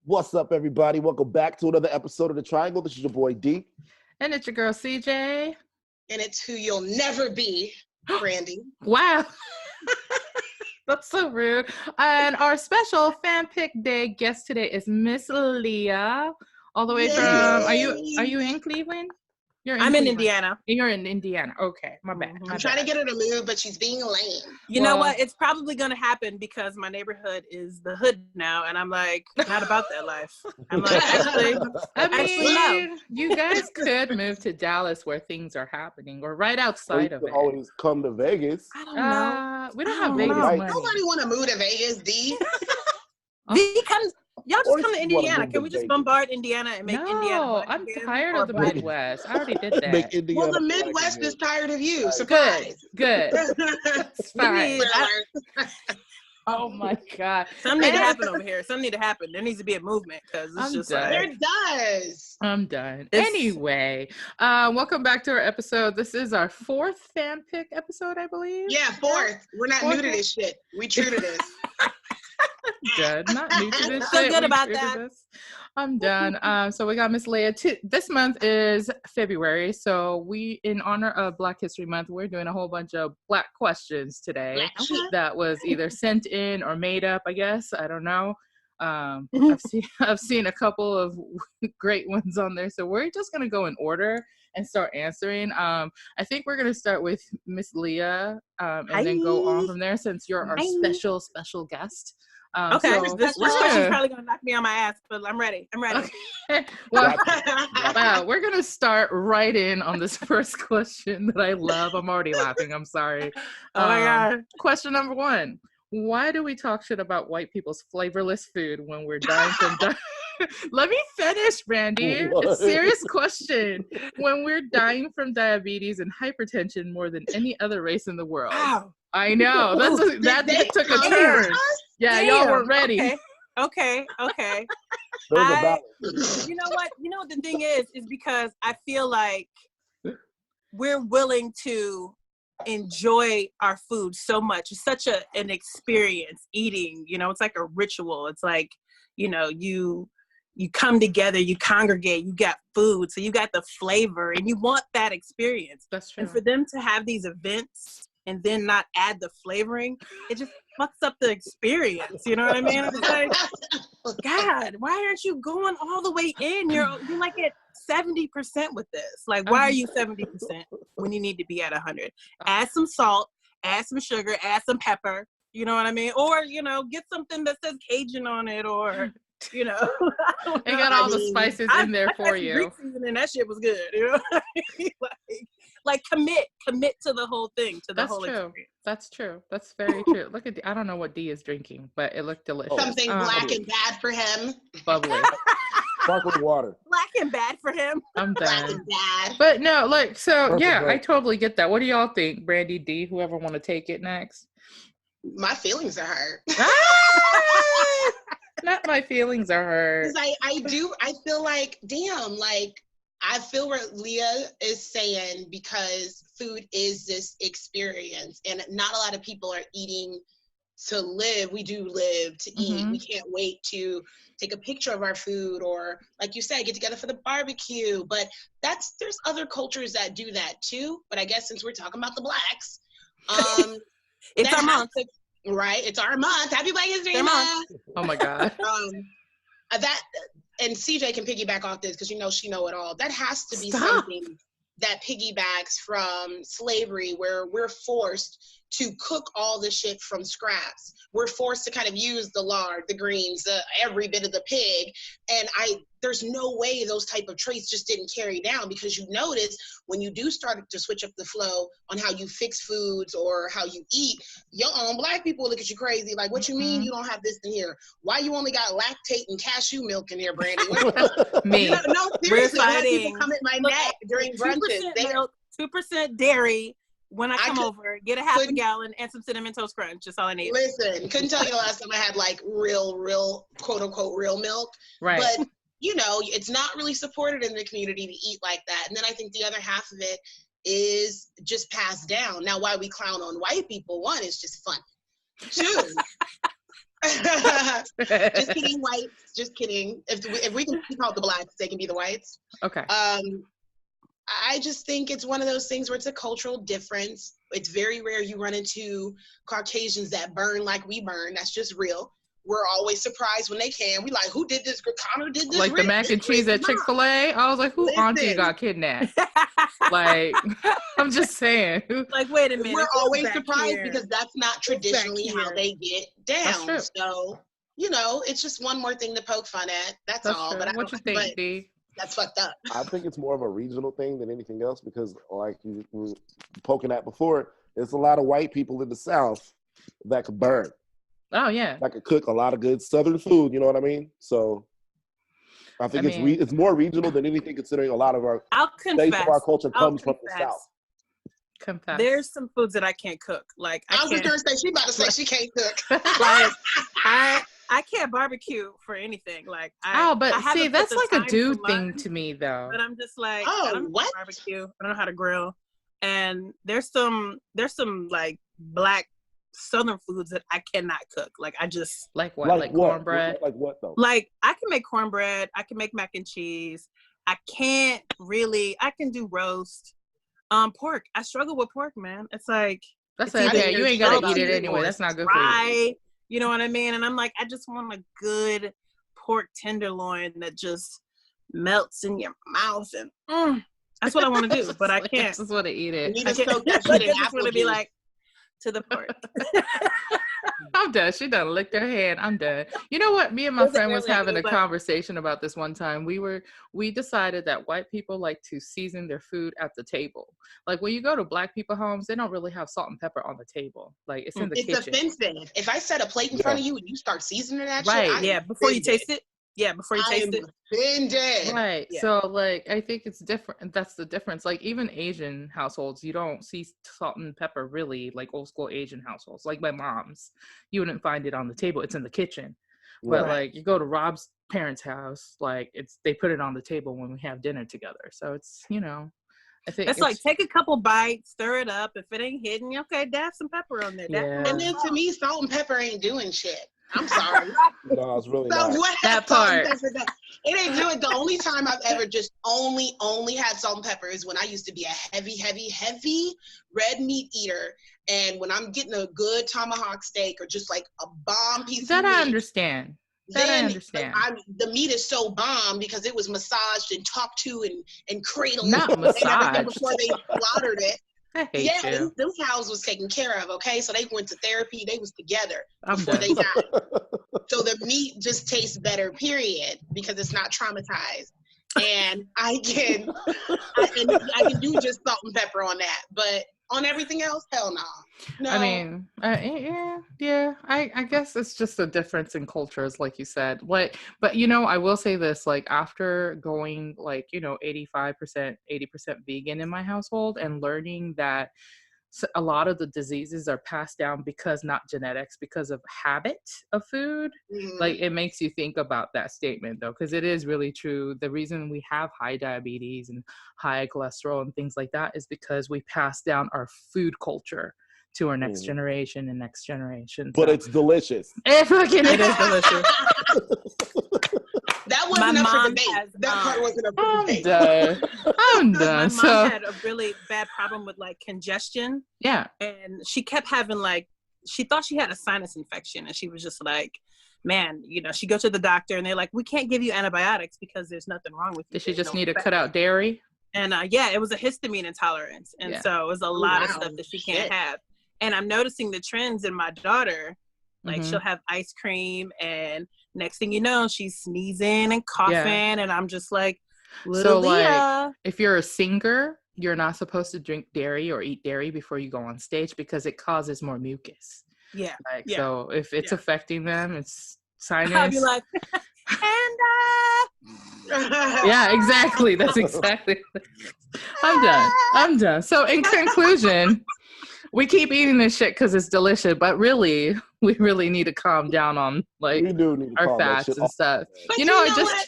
What's up, everybody? Welcome back to another episode of The Triangle. This is your boy, D. And it's your girl, CJ. And it's who you'll never be, Brandy. Wow. That's so rude. And our special fan pick day guest today is Miss Leia, all the way from, are you in Cleveland? I'm in Indiana. You're in Indiana. Okay, my bad. I'm trying to get her to move, but she's being lame. You know what? It's probably going to happen because my neighborhood is the hood now, and I'm like, not about that life. I'm like, actually, no. You guys could move to Dallas where things are happening, or right outside of it. Always come to Vegas. I don't know. We don't have Vegas money. Nobody want to move to Vegas, D. Y'all just come to Indiana. Can we just bombard Indiana and make Indiana? No, I'm tired of the Midwest. I already did that. Well, the Midwest is tired of you. Surprise. Good. It's fine. Oh my God. Something need to happen over here. Something need to happen. There needs to be a movement because it's just done. like... There does. I'm done. Anyway, welcome back to our episode. This is our 4th fan pick episode, I believe. Yeah, 4th. We're not new to this shit. We true to this. Good. Not new to this so shit. Good about that. I'm done. So we got Miss Leia. This month is February, so we, in honor of Black History Month, we're doing a whole bunch of Black questions today. That was either sent in or made up, I guess. I don't know. I've seen a couple of great ones on there, so we're just gonna go in order and start answering. I think we're gonna start with Miss Leia, and then go on from there since you're our special guest. Okay, so this question's probably gonna knock me on my ass, but I'm ready. Okay. Well, wow, we're gonna start right in on this first question that I love. I'm already laughing. I'm sorry. Oh my God. Question number 1. Why do we talk shit about white people's flavorless food when we're dying from Let me finish, Brandy. What? It's a serious question. When we're dying from diabetes and hypertension more than any other race in the world. Wow. I know. That took a turn. Yeah, y'all weren't ready. Okay. You know what? You know what the thing is because I feel like we're willing to enjoy our food so much. It's such an experience eating, it's like a ritual. It's like, you come together, you congregate, you got food, so you got the flavor and you want that experience. That's true. And for them to have these events and then not add the flavoring, it just fucks up the experience. You know what I mean? It's like, God, why aren't you going all the way in? You're like at 70% with this. Like, why are you 70% when you need to be at 100? Add some salt, add some sugar, add some pepper. You know what I mean? Or, get something that says Cajun on it or, They got all the spices in there for you. And that shit was good. Like commit to the whole thing, to the whole experience. That's true. That's very true. Look at I don't know what D is drinking, but it looked delicious. Something black and bad for him. Bubbly. Sparkling water. Black and bad for him. I'm done. Black and bad. But no, I totally get that. What do y'all think, Brandy, D, whoever want to take it next? My feelings are hurt. Not my feelings are hurt. I feel like, damn, I feel what Leia is saying because food is this experience and not a lot of people are eating to live. We do live to eat. Mm-hmm. We can't wait to take a picture of our food or, like you said, get together for the barbecue. But there's other cultures that do that too. But I guess since we're talking about the Blacks, it's our month. Right, it's our month. Happy Black History Month. Oh my God. And CJ can piggyback off this because she know it all. That has to be something that piggybacks from slavery where we're forced to cook all the shit from scraps. We're forced to kind of use the lard, the greens, every bit of the pig. And there's no way those type of traits just didn't carry down because you notice when you do start to switch up the flow on how you fix foods or how you eat, your own Black people look at you crazy. Like, what you mean you don't have this in here? Why you only got lactate and cashew milk in here, Brandy? Me. No, seriously, Black people come at my neck during brunches. 2% dairy. When I come over, get a half a gallon and some Cinnamon Toast Crunch. That's all I need. Listen, couldn't tell you the last time I had real, quote unquote, real milk. Right. But, it's not really supported in the community to eat like that. And then I think the other half of it is just passed down. Now, why we clown on white people, 1, is just fun. 2, Just kidding, whites. Just kidding. If we can be called the blacks, they can be the whites. Okay. I just think it's one of those things where it's a cultural difference. It's very rare you run into Caucasians that burn like we burn. That's just real. We're always surprised when they can. We like, who did this? Connor did this. Like the mac and cheese at Chick-fil-A. I was like, who auntie got kidnapped? Like, I'm just saying. Like, wait a minute. We're always surprised because that's not traditionally how they get down. So, you know, it's just one more thing to poke fun at. That's all. True. But what you think, D? That's fucked up. I think it's more of a regional thing than anything else because, like you were poking at before, there's a lot of white people in the South that could burn. Oh, yeah. That could cook a lot of good Southern food, you know what I mean? So I think it's more regional than anything, considering a lot of our taste of our culture comes from the South. Confess. There's some foods that I can't cook. Like I was gonna say she about to say she can't cook. Like I can't barbecue for anything. Like but see, that's like a dude thing to me, though. But I'm just like, oh, I don't know how to barbecue. I don't know how to grill. And there's some like black Southern foods that I cannot cook. Like I just like what? Like cornbread? Like what though? Like I can make cornbread. I can make mac and cheese. I can do roast. Pork. I struggle with pork, man. It's like that's okay. You ain't gotta eat it anyway. That's not good for you. You know what I mean? And I'm like, I just want a good pork tenderloin that just melts in your mouth and that's what I want to do. But I can't. I just want to eat it. I just want to be like to the pork. I'm done. She done licked her hand. I'm done. You know what? Me and my friend was having a conversation about this one time. We decided that white people like to season their food at the table. Like when you go to black people homes, they don't really have salt and pepper on the table. Like it's in the kitchen. It's offensive. If I set a plate in front of you and you start seasoning that shit, before you taste it. Yeah, before you taste it. Offended. Right. Yeah. So like I think it's different. That's the difference. Like even Asian households, you don't see salt and pepper really, like old school Asian households. Like my mom's, you wouldn't find it on the table. It's in the kitchen. Right. But like you go to Rob's parents' house, like they put it on the table when we have dinner together. So it's, you know, I think it's like take a couple bites, stir it up. If it ain't hidden, okay, dab some pepper on there. Yeah. And then to me, salt and pepper ain't doing shit. I'm sorry. No, it's really so not. What that part. It ain't doing. The only time I've ever just only had salt and pepper is when I used to be a heavy red meat eater. And when I'm getting a good tomahawk steak or just like a bomb piece of meat. I understand. I understand. The meat is so bomb because it was massaged and talked to and cradled. Not massaged. Before they slaughtered it. I hate you. Those cows was taken care of, okay? So they went to therapy. They was together before they died. So the meat just tastes better, period, because it's not traumatized. And I can do just salt and pepper on that. But on everything else, hell no. I mean, yeah. I guess it's just a difference in cultures, like you said. Like, but you know, I will say this: like after going, like 85%, 80% vegan in my household, and learning that a lot of the diseases are passed down because not genetics, because of habit of food. Like it makes you think about that statement though, because it is really true. The reason we have high diabetes and high cholesterol and things like that is because we pass down our food culture to our next generation and next generation. But it's delicious. It is delicious. That wasn't up for debate. That part wasn't up for debate. I'm done. My mom had a really bad problem with like congestion. Yeah. And she kept having she thought she had a sinus infection, and she was just like, man, she go to the doctor and they're like, we can't give you antibiotics because there's nothing wrong with you. Did she just need to cut out dairy? And it was a histamine intolerance. And so it was a lot of stuff that she can't have. And I'm noticing the trends in my daughter. Like she'll have ice cream, and next thing you know, she's sneezing and coughing, and I'm just like, little Leia. Like, if you're a singer, you're not supposed to drink dairy or eat dairy before you go on stage because it causes more mucus. Yeah. So if it's affecting them, it's sinus. I'll be like, yeah, exactly. That's exactly. I'm done. So in conclusion, we keep eating this shit because it's delicious, but really, we really need to calm down on we do need to our fats and stuff. But you know what?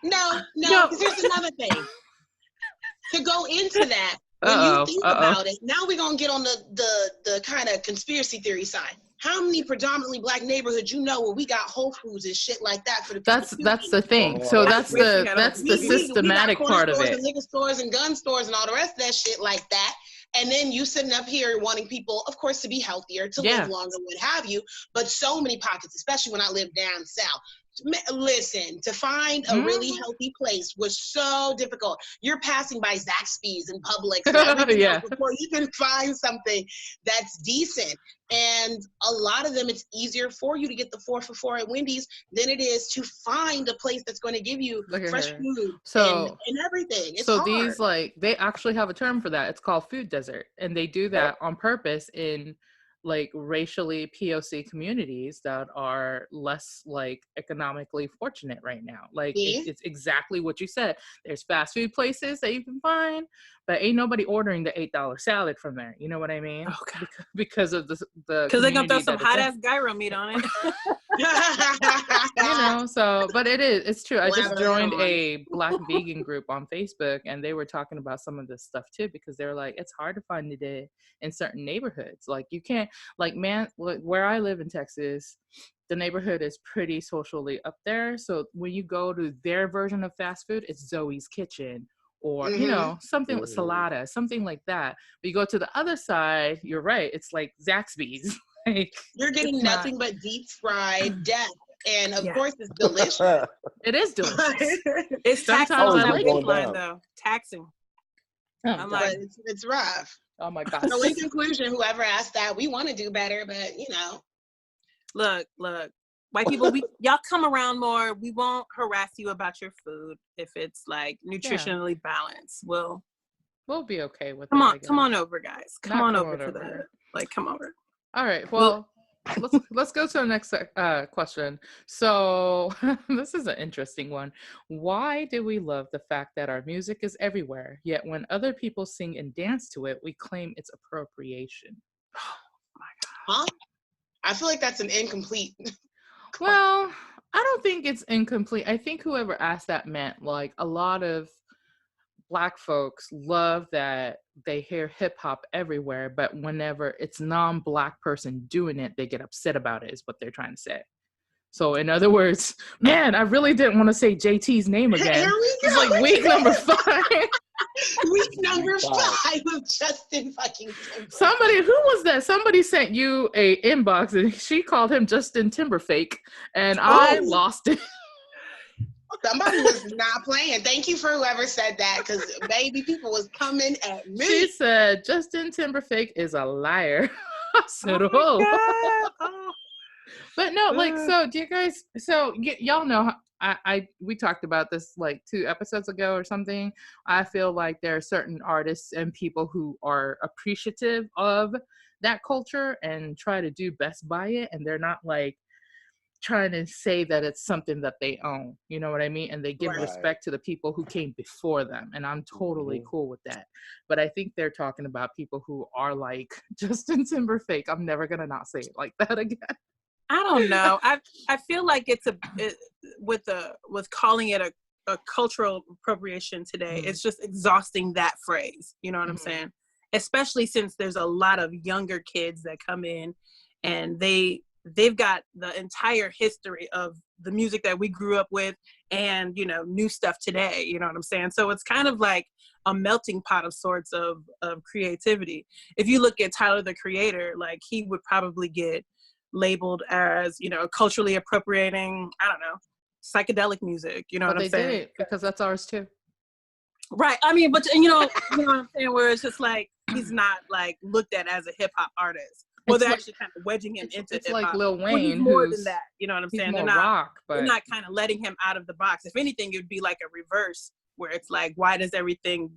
No, because here's another thing. To go into that, when you think about it, now we're gonna get on the kind of conspiracy theory side. How many predominantly Black neighborhoods where we got Whole Foods and shit like that for the people? That's the thing. So that's the systematic part of it. And liquor stores and gun stores and all the rest of that shit like that. And then you sitting up here wanting people, of course, to be healthier, to live longer, what have you. But so many pockets, especially when I lived down south. Listen, to find a really healthy place was so difficult. You're passing by Zaxby's and Publix and everything else before you can find something that's decent. And a lot of them, it's easier for you to get the 4 for $4 at Wendy's than it is to find a place that's going to give you fresh food and everything. It's hard. These, they actually have a term for that. It's called food desert. And they do that on purpose in racially POC communities that are less economically fortunate right now. It's exactly what you said. There's fast food places that you can find, but ain't nobody ordering the $8 salad from there. You know what I mean? Okay. Because of the because they're gonna throw some hot ass gyro meat on it. But it's true. I just joined a Black vegan group on Facebook, and they were talking about some of this stuff too, because they were like, it's hard to find today in certain neighborhoods. You can't, where I live in Texas, the neighborhood is pretty socially up there. So when you go to their version of fast food, it's Zoe's Kitchen or, something with Salada, something like that. But you go to the other side, you're right. It's like Zaxby's. You're getting nothing but deep fried death. And of course, it's delicious. It is delicious. It's taxing on that waistline, though. Taxing. I'm like, it's rough. Oh my gosh. So in conclusion, whoever asked that, we want to do better, but Look, white people, y'all come around more. We won't harass you about your food if it's nutritionally balanced. We'll be okay with it. Come on over, guys. Come on over to that. Come over. All right. Well, let's go to the next question. So this is an interesting one. Why do we love the fact that our music is everywhere, yet when other people sing and dance to it, we claim it's appropriation? Oh my God. Huh? I feel like that's an incomplete. Well, I don't think it's incomplete. I think whoever asked that meant a lot of Black folks love that they hear hip hop everywhere, but whenever it's non-Black person doing it, they get upset about it, is what they're trying to say. So in other words, man, I really didn't want to say JT's name again. Here we go. It's week number 5. Week number 5 of Justin fucking Timberlake. Somebody, who was that? Somebody sent you a inbox and she called him Justin Timberfake, and I lost it. Somebody was not playing. Thank you for whoever said that, because baby, people was coming at me. She said Justin Timberlake is a liar. I said, But no, so do you guys? So y'all know, we talked about this 2 episodes ago or something. I feel like there are certain artists and people who are appreciative of that culture and try to do best by it, and they're not trying to say that it's something that they own, you know what I mean? And they give respect to the people who came before them, and I'm totally cool with that. But I think they're talking about people who are like Justin Timberlake. I'm never gonna not say it like that again. I don't know. I feel like with calling it a cultural appropriation today, it's just exhausting that phrase. You know what I'm saying? Especially since there's a lot of younger kids that come in, and they've got the entire history of the music that we grew up with and, new stuff today, you know what I'm saying? So it's kind of like a melting pot of sorts of creativity. If you look at Tyler, the Creator, he would probably get labeled as, culturally appropriating, I don't know, psychedelic music, you know what I'm saying? They did it because that's ours too. Right. I mean, but you know what I'm saying, where it's just he's not looked at as a hip hop artist. Well, they're actually kind of wedging him into it's hip-hop. Like Lil Wayne, more than that. You know what I'm saying? They're not kind of letting him out of the box. If anything, it would be a reverse, where it's why does everything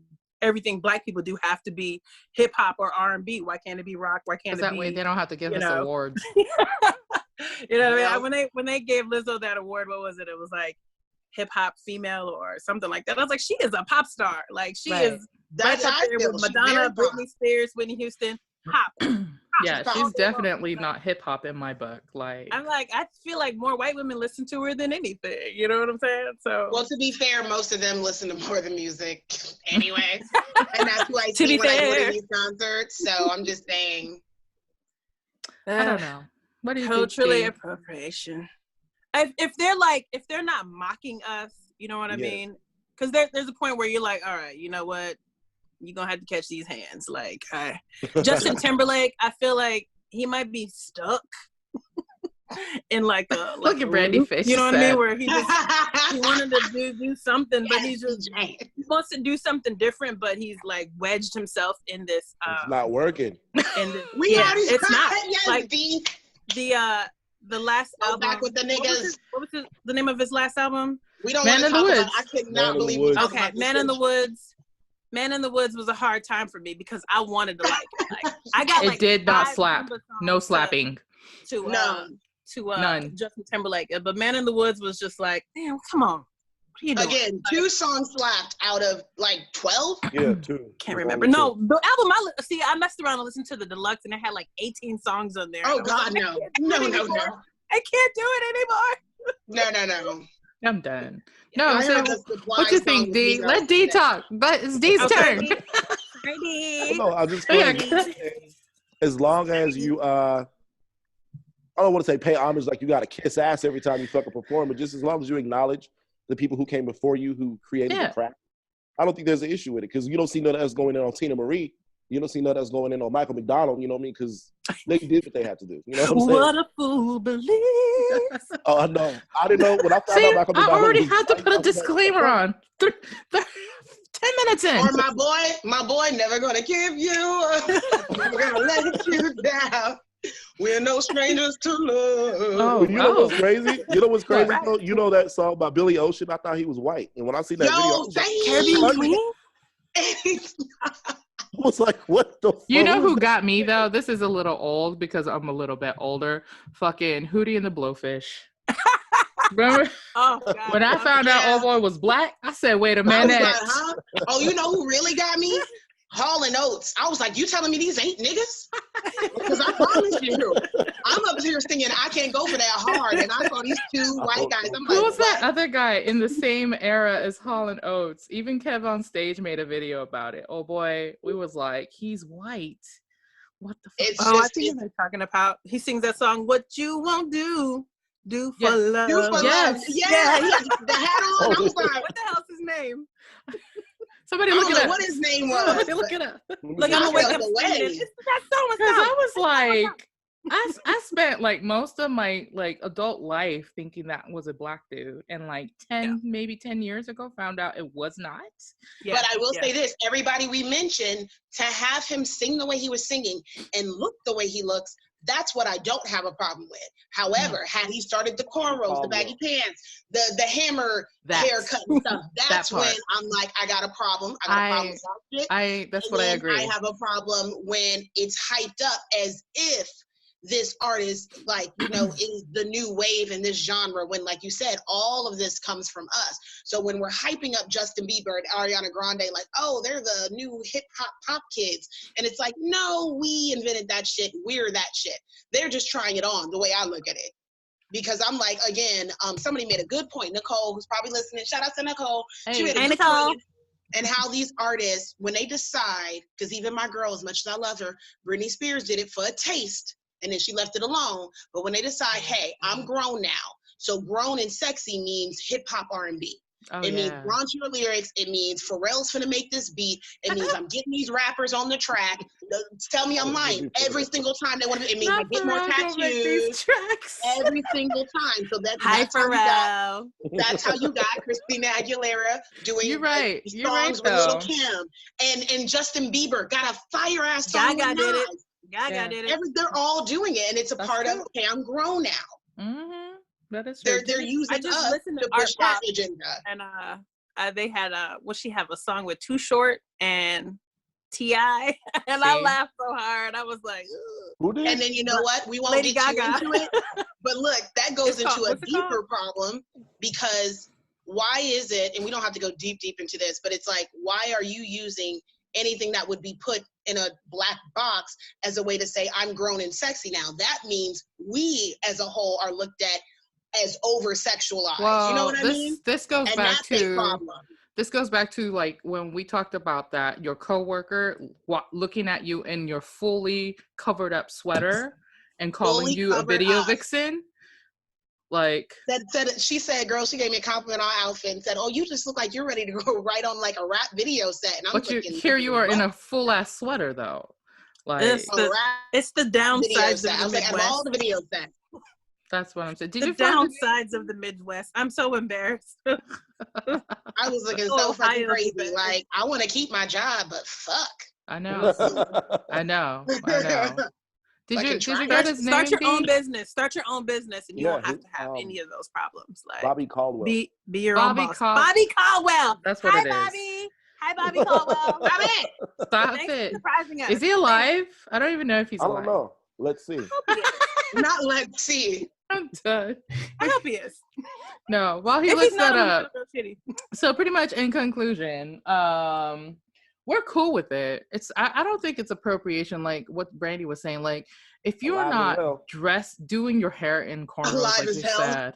Black people do have to be hip hop or R&B? Why can't it be rock? Why can't it be? That way they don't have to give us awards. You know what I mean? When they gave Lizzo that award, what was it? It was hip hop female or something like that. I was like, she is a pop star. She is. That's right up there with Madonna, Britney Spears, Whitney Houston. Pop. Yeah, she's definitely not hip hop in my book. I feel like more white women listen to her than anything. You know what I'm saying? So, well, to be fair, most of them listen to more of the music anyway, and that's who I see when I go to these concerts. So I'm just saying. I don't know. What do you culturally think? appropriation. If they're not mocking us, you know what I mean? Because there's a point where you're like, all right, you know what? You're gonna have to catch these hands. Like, Justin Timberlake, I feel like he might be stuck in like a look at Brandy face. You know what I mean? Where he wanted to do something, but he wants to do something different, but he's like wedged himself in this. It's not working. It's not. Yes, like the last album. Back with the niggas. What was the name of his last album? We don't want to talk about. I could not believe we talked about Man in the Woods. Man in the Woods was a hard time for me because I wanted to like it. Like, I got it did not slap. No slapping. None. Justin Timberlake. But Man in the Woods was just like, damn, come on. What are you doing? Again, 2 songs slapped out of like 12? Yeah, 2. Can't remember. No, the album I messed around and listened to the deluxe and it had like 18 songs on there. Oh God, no. No. I can't do it anymore. No. I'm done. No, so what you think, D? Let D talk. But it's D's turn. No, I just feel like as long as you I don't want to say pay homage like you got to kiss ass every time you fucking perform, but just as long as you acknowledge the people who came before you who created the craft, I don't think there's an issue with it because you don't see none of us going in on Tina Marie. You don't see none of us going in on Michael McDonald, you know what I mean? Because they did what they had to do. You know what I'm saying? What a fool believes. Oh, I know. I didn't know. When I found out Michael McDonald. I already had to put a disclaimer on. 10 minutes in. Or my boy, never gonna give you up. Never gonna let you down. We're no strangers to love. You know what's crazy? You know what's crazy? You know that song by Billy Ocean? I thought he was white. And when I see that video, I was like, what the fuck? You know who got me, though? This is a little old because I'm a little bit older. Fucking Hootie and the Blowfish. Remember? When I found out old boy was black, I said, wait a minute. Like, huh? Oh, you know who really got me? Hall and Oates. I was like, you telling me these ain't niggas? Because I promise you, I'm up here singing I Can't Go For That Hard, and I saw these 2 white guys. I'm like, who was that other guy in the same era as Hall and Oates? Even Kev on Stage made a video about it. Oh boy, we was like, he's white. What the fuck? I think they're talking about. He sings that song, What You Won't Do for Love. Do for love. Yeah, he had the hat on. I was like, what the hell's his name? Somebody look it up. What his name was. Somebody look it up. Like, I'm gonna wake up singing it. Because I was like, I spent like most of my like adult life thinking that was a black dude, and like 10 years ago found out it was not. Yeah. But I will say this: everybody we mentioned, to have him sing the way he was singing and look the way he looks, that's what I don't have a problem with. However, had he started the cornrows, the baggy pants, the hammer haircut and stuff, that's when I'm like, I got a problem. I got a problem with that shit. That's what I agree. I have a problem when it's hyped up as if this artist, like, you know, is the new wave in this genre, when, like you said, all of this comes from us. So when we're hyping up Justin Bieber and Ariana Grande, like, oh, they're the new hip hop pop kids. And it's like, no, we invented that shit. We're that shit. They're just trying it on, the way I look at it. Because I'm like, again, somebody made a good point. Nicole, who's probably listening, shout out to Nicole. She made a good point. And how these artists, when they decide, because even my girl, as much as I love her, Britney Spears did it for a taste. And then she left it alone. But when they decide, hey, I'm grown now. So grown and sexy means hip hop R&B. It means raunchier lyrics. It means Pharrell's finna make this beat. It means I'm getting these rappers on the track. Tell me I'm lying. Every single time they want to. It means I get more tattoos. Every single time. So that's Pharrell. That's how you got Christina Aguilera doing songs with Lil' Kim. And Justin Bieber got a fire ass song. Gaga did it. Gaga did it. They're all doing it, and it's a part of, okay, I'm grown now. Mm-hmm. That is true. They're using us to push that agenda. And they had she have a song with Too Short and T.I. and I laughed so hard. I was like, ugh. And then you know what? We won't Lady get Gaga. into it. But look, that goes into a deeper problem, because why is it, and we don't have to go deep into this, but it's like, why are you using anything that would be put in a black box as a way to say I'm grown and sexy now? That means we as a whole are looked at as over sexualized. Well, you know what I mean? This goes back to like when we talked about that, your coworker looking at you in your fully covered up sweater and calling fully you a covered video up. vixen. Like She said, girl, she gave me a compliment on our outfit and said, oh, you just look like you're ready to go right on like a rap video set. And I'm but thinking, here you are what? in a full ass sweater though. Like it's the downsides of I the was like, of all Midwest. the video sets. that's what I'm saying. Did The you find downsides of the Midwest. I'm so embarrassed. I was looking Oh, so fucking Ohio's crazy. better. Like, I want to keep my job, but fuck. I know. I know. Did you get his name? Start your own business. Start your own business, and you Yeah, won't have to have any of those problems. Like Bobby Caldwell. be your Bobby own boss. Cal- Bobby Caldwell. That's what Hi, it is. Bobby. Hi, Bobby Caldwell. Bobby. Stop Thanks it. for surprising us. Is he alive? I don't even know if he's I alive. don't know. Let's see. Not let's see. I'm done. I hope he is. No, while he If looks he's not, that I'm gonna up. feel shitty. So pretty much in conclusion, we're cool with it. I don't think it's appropriation like what Brandy was saying. Like if you're Alive and well. not doing your hair in cornrows Alive like as you hell. said,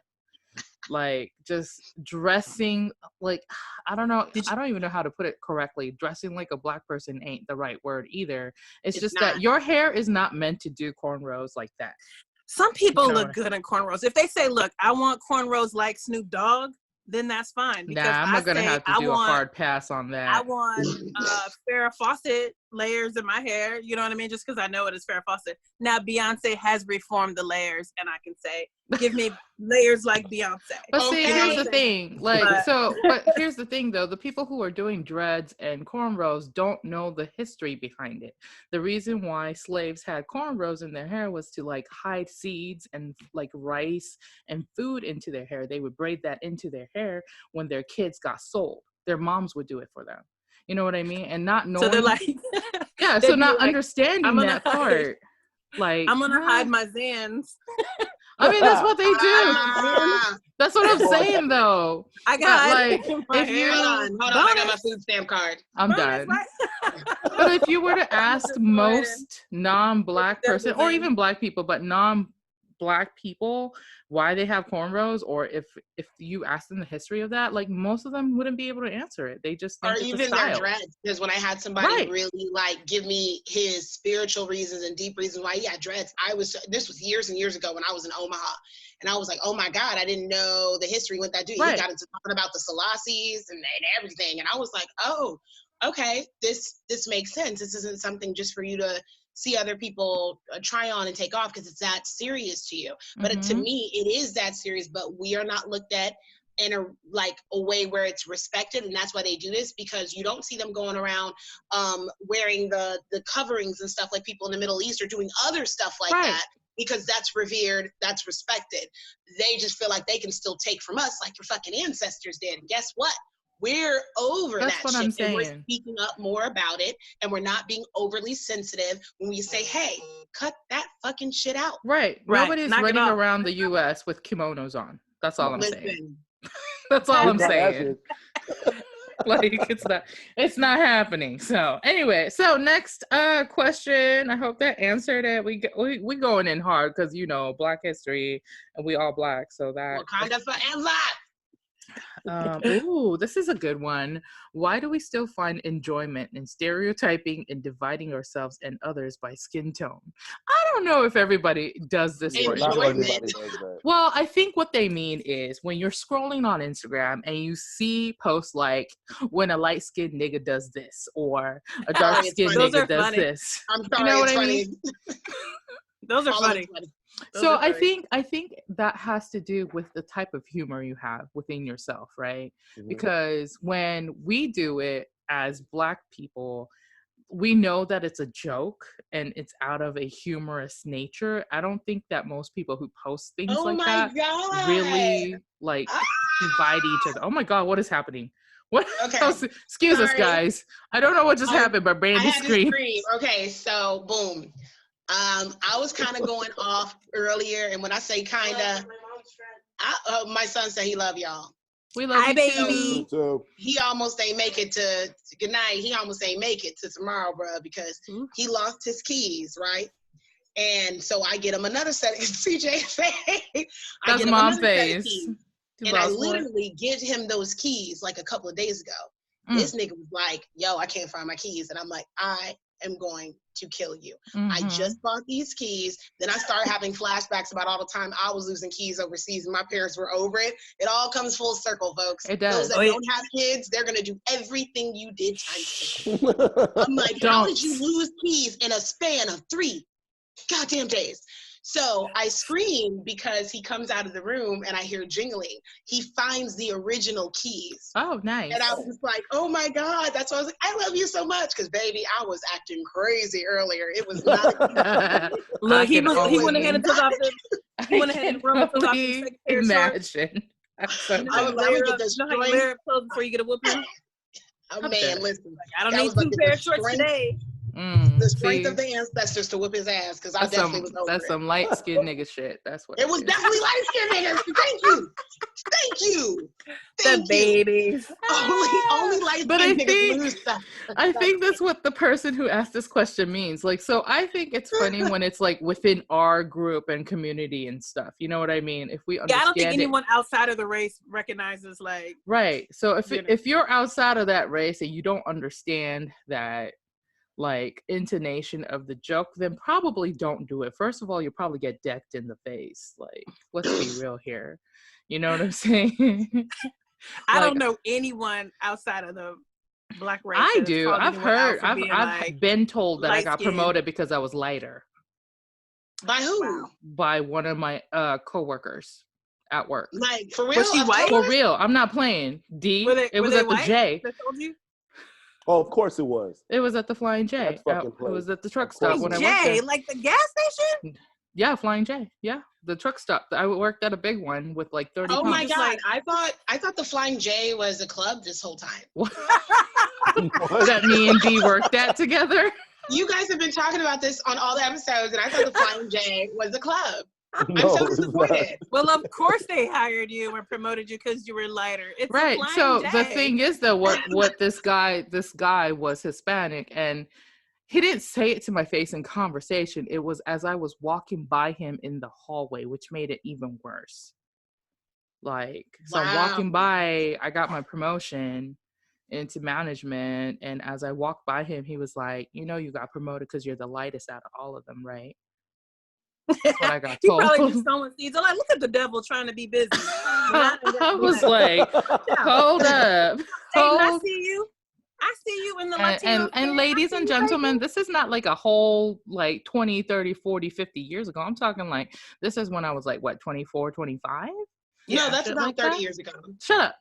like just dressing like I don't know. I don't even know how to put it correctly. Dressing like a black person ain't the right word either. It's just not. that your hair is not meant to do cornrows like that. Some people You know look good in cornrows. If they say, "Look, I want cornrows like Snoop Dogg," then that's fine. Because Nah, I'm gonna have to do a hard pass on that. I want Farrah Fawcett layers in my hair. You know what I mean? Just because I know it is Farrah Fawcett. Now Beyonce has reformed the layers, and I can say, give me layers like Beyonce. But see, Okay. here's the thing. Like, But- but here's the thing, though. The people who are doing dreads and cornrows don't know the history behind it. The reason why slaves had cornrows in their hair was to like hide seeds and like rice and food into their hair. They would braid that into their hair when their kids got sold. Their moms would do it for them. You know what I mean? And not knowing. So they're like, yeah. they'd So be not like, understanding that part. Like, I'm gonna hide my Zans. I mean, that's what they do. Ah, That's what I'm saying, though. I got like, my if you- hair. hold on. I got my food stamp card. I'm done. But if you were to ask most non-black person, or even black people, but non-black people, why they have cornrows, or if you ask them the history of that, like most of them wouldn't be able to answer it. They just think Or it's even a style. their dreads. Because when I had somebody Right. really like give me his spiritual reasons and deep reasons why he had dreads, this was years and years ago when I was in Omaha. And I was like, oh my God, I didn't know the history went that deep. Right. He got into talking about the Selassies and everything. And I was like, oh, okay, this makes sense. This isn't something just for you to see other people try on and take off because it's that serious to you. But to Mhm. me, it is that serious, but we are not looked at in a way where it's respected. And that's why they do this, because you don't see them going around wearing the coverings and stuff like people in the Middle East are doing other stuff like Right. that, because that's revered, that's respected. They just feel like they can still take from us like your fucking ancestors did. And guess what? We're over That's that what shit. I'm And we're saying. speaking up more about it, and we're not being overly sensitive when we say, hey, cut that fucking shit out. Right. Right. Nobody's Knock it running off. around the U.S. with kimonos on. That's all I'm saying. Listen, That's all I'm That saying. shit. Like it's not happening. So anyway, so next question. I hope that answered it. We going in hard because Black history and we all black. So that Wakanda forever. ooh, this is a good one. Why do we still find enjoyment in stereotyping and dividing ourselves and others by skin tone? I don't know if everybody does this for Not Not enjoyment. everybody does that. Well, I think what they mean is when you're scrolling on Instagram and you see posts like when a light-skinned nigga does this or a dark-skinned funny. Those nigga are does funny. this. I'm sorry, You know what it's I funny. mean? Those are All of funny. it's funny. Those So are I funny. think that has to do with the type of humor you have within yourself, right? Mhm. Because when we do it as black people, we know that it's a joke and it's out of a humorous nature. I don't think that most people who post things Oh like my that God. really like divide each other. Oh my God, what is happening? What? Okay. Excuse us, Sorry. guys. I don't know what just happened, but I Brandy had to screamed. scream. Okay, so boom. I was kind of going off earlier, and when I say kind of, my son said he love y'all. We love Hi, you too. baby. So He almost ain't make it to good night. He almost ain't make it to tomorrow, bro, because he lost his keys, right? And so I get him another set. CJ say, I That's get him mom another set of face. keys. You And I lost one. literally give him those keys like a couple of days ago. Mm. This nigga was like, yo, I can't find my keys. And I'm like, I am going to kill you. Mm-hmm. I just bought these keys. Then I started having flashbacks about all the time I was losing keys overseas and my parents were over it. It all comes full circle, folks. It does. Those that don't have kids, they're going to do everything you did times 10. I'm like, how did you lose keys in a span of 3 goddamn days? So I scream because he comes out of the room and I hear jingling. He finds the original keys. Oh, nice. And I was like, oh my God. That's why I was like, I love you so much. Because, baby, I was acting crazy earlier. It was not. Look, he went ahead and took off the room and took off the second pair of shorts. Imagine. I would get the you know how you layer up clothes before you get a whooping? Oh, man, listen. I don't need 2 pairs of shorts today. The strength of the ancestors to whip his ass, because I definitely was over That's some light-skinned nigga shit. That's what it was. Definitely light-skinned niggas. Thank you. The babies. Only light-skinned niggas lose stuff. I think that's what the person who asked this question means. Like, so I think it's funny when it's like within our group and community and stuff. You know what I mean? If we understand I don't think anyone outside of the race recognizes like. Right. So if you're outside of that race and you don't understand that like intonation of the joke, then probably don't do it. First of all, you'll probably get decked in the face. Like, let's be real here. You know what I'm saying? I don't know anyone outside of the Black race. I do. I've heard. I've been told that I got promoted because I was lighter. By who? By one of my coworkers at work. Like, for real? Was she white? For real. I'm not playing. D. It was at the J. That told you? Oh, of course it was. It was at the Flying J. It was at the truck stop when I worked there. Like the gas station? Yeah, Flying J. Yeah, the truck stop. I worked at a big one with like 30 Oh pumps. my God. I thought the Flying J was a club this whole time. That me and D worked at together. You guys have been talking about this on all the episodes, and I thought the Flying J was a club. No, I'm so disappointed. Well, of course they hired you and promoted you because you were lighter. It's right. So the thing is though, what this guy was Hispanic, and he didn't say it to my face in conversation. It was as I was walking by him in the hallway, which made it even worse. Like, so I'm walking by, I got my promotion into management, and as I walked by him, he was like, you know, you got promoted because you're the lightest out of all of them, right? That's what I got told. He probably just sowing seeds. I'm like, look at the devil trying to be busy. I was like, hold up. I see you in the Latino and ladies and gentlemen, this is not like a whole like 20, 30, 40, 50 years ago. I'm talking like, this is when I was like, what, 24, 25? Yeah, no, that's about 30 years ago. Shut up.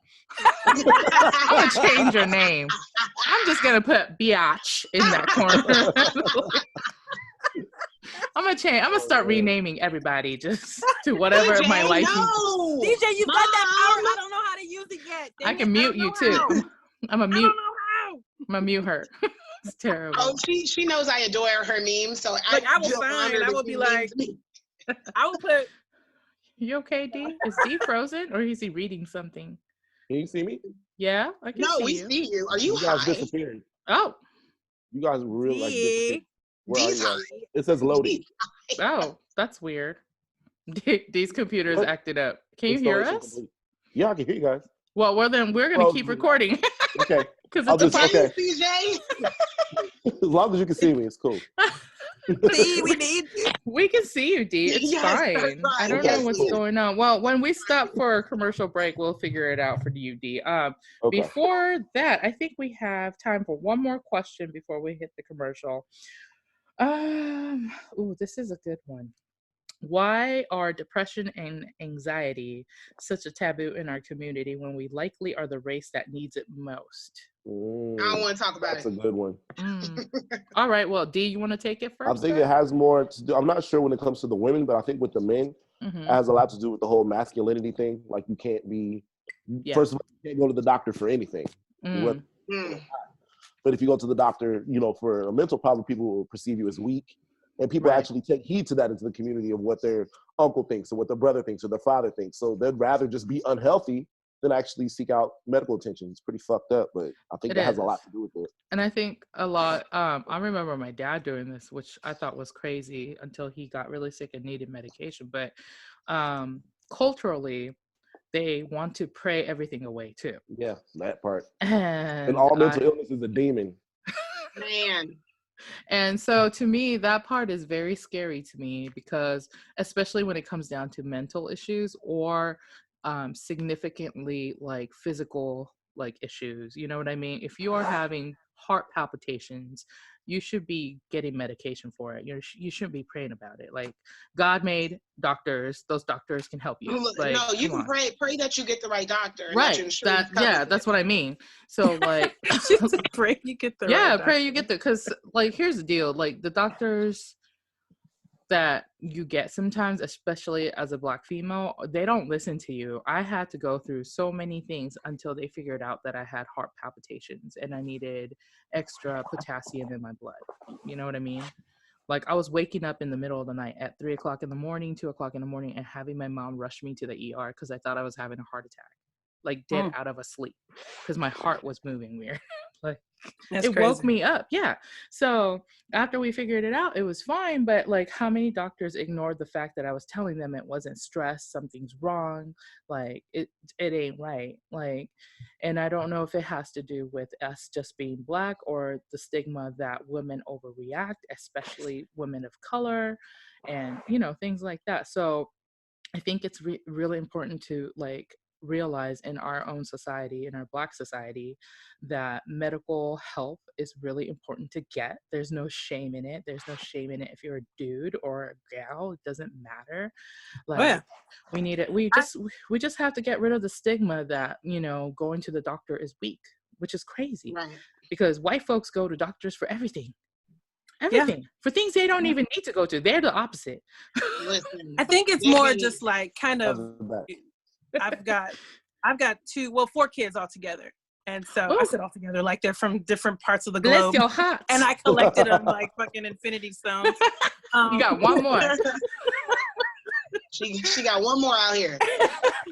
I'm going to change your name. I'm just going to put biatch in that corner. I'm gonna start renaming everybody just to whatever DJ, my life. No. DJ, you got that power. I don't know how to use it yet. I can mute you too. I'm a mute. I don't know how. I'm gonna mute her. It's terrible. Oh, she knows I adore her memes, so I will sign. I will be like, I will put. You okay, D? Is D frozen or is he reading something? Can you see me? Yeah, I can see you. No, we see you. Are you guys high? disappeared. Oh. You guys really like disappeared. Where are you guys? High. It says loading. Oh, that's weird. These computers acted up. Can you hear us? Yeah, I can hear you guys. Well, then we're gonna keep recording. Okay. Because it's okay. CJ? As long as you can see me, it's cool. See, we need you. We can see you, D. It's fine. Right. I don't know what's going on. Well, when we stop for a commercial break, we'll figure it out for you, D. Before that, I think we have time for one more question before we hit the commercial. This is a good one. Why are depression and anxiety such a taboo in our community when we likely are the race that needs it most? I don't want to talk about That's a good one. All right. Well, D, you want to take it first? I think it has more to do. I'm not sure when it comes to the women, but I think with the men, it has a lot to do with the whole masculinity thing. Like, you can't be, first of all, you can't go to the doctor for anything. But if you go to the doctor, you know, for a mental problem, people will perceive you as weak. And people actually take heed to that into the community of what their uncle thinks or what their brother thinks or their father thinks. So they'd rather just be unhealthy than actually seek out medical attention. It's pretty fucked up, but I think that has a lot to do with it. And I think a lot, I remember my dad doing this, which I thought was crazy until he got really sick and needed medication. But culturally, they want to pray everything away too. Yeah, that part. And all mental illness is a demon. Man. And so to me, that part is very scary to me because especially when it comes down to mental issues or significantly like physical like issues, you know what I mean? If you are having heart palpitations, you should be getting medication for it. You shouldn't be praying about it. Like God made doctors; those doctors can help you. Like, no, you come can on. pray that you get the right doctor and that Right. your insurance That yeah, covers that's it. what I mean. So like, Pray you get the yeah, right pray you doctor. get the because like here's the deal. Like the doctors that you get sometimes, especially as a Black female, they don't listen to you. I had to go through so many things until they figured out that I had heart palpitations and I needed extra potassium in my blood. You know what I mean? Like I was waking up in the middle of the night at 3 o'clock in the morning, 2 o'clock in the morning, and having my mom rush me to the ER because I thought I was having a heart attack, like dead out of a sleep because my heart was moving weird. Like That's it crazy. woke me up. Yeah. So after we figured it out, it was fine. But like how many doctors ignored the fact that I was telling them it wasn't stress, something's wrong, like it ain't right. Like, and I don't know if it has to do with us just being Black or the stigma that women overreact, especially women of color and, you know, things like that. So I think it's really important to like realize in our own society, in our Black society, that medical help is really important to get. There's no shame in it. There's no shame in it if you're a dude or a gal. It doesn't matter. Like we need it. We just have to get rid of the stigma that, you know, going to the doctor is weak, which is crazy. Right. Because white folks go to doctors for everything. For things they don't even need to go to. They're the opposite. Listen, I think it's more just like kind of I've got 4 kids all together. And so I said all together like they're from different parts of the globe. Bless your heart. And I collected them like fucking infinity stones. You got one more. she got one more out here.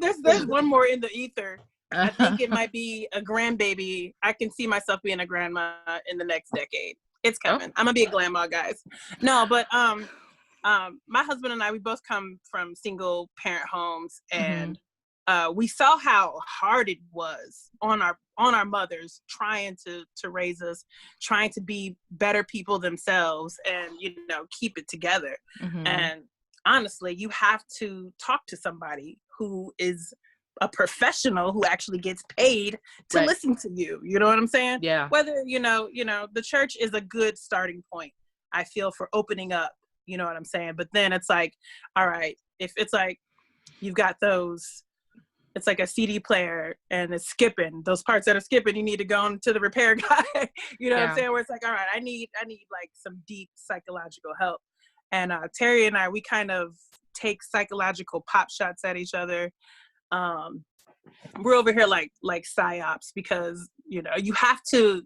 There's one more in the ether. I think it might be a grandbaby. I can see myself being a grandma in the next decade. It's coming. I'm gonna be a grandma, guys. No, but my husband and I, we both come from single parent homes, and we saw how hard it was on our mothers trying to raise us, trying to be better people themselves, and keep it together. And honestly, you have to talk to somebody who is a professional who actually gets paid to listen to you. You know what I'm saying? Yeah. Whether, the church is a good starting point, I feel, for opening up, you know what I'm saying? But then it's like, all right, if it's like, you've got those, it's like a CD player and it's skipping, those parts that are skipping, you need to go on to the repair guy. You know what I'm saying? Where it's like, all right, I need like some deep psychological help. And Terry and I, we kind of take psychological pop shots at each other. We're over here like psyops, because you have to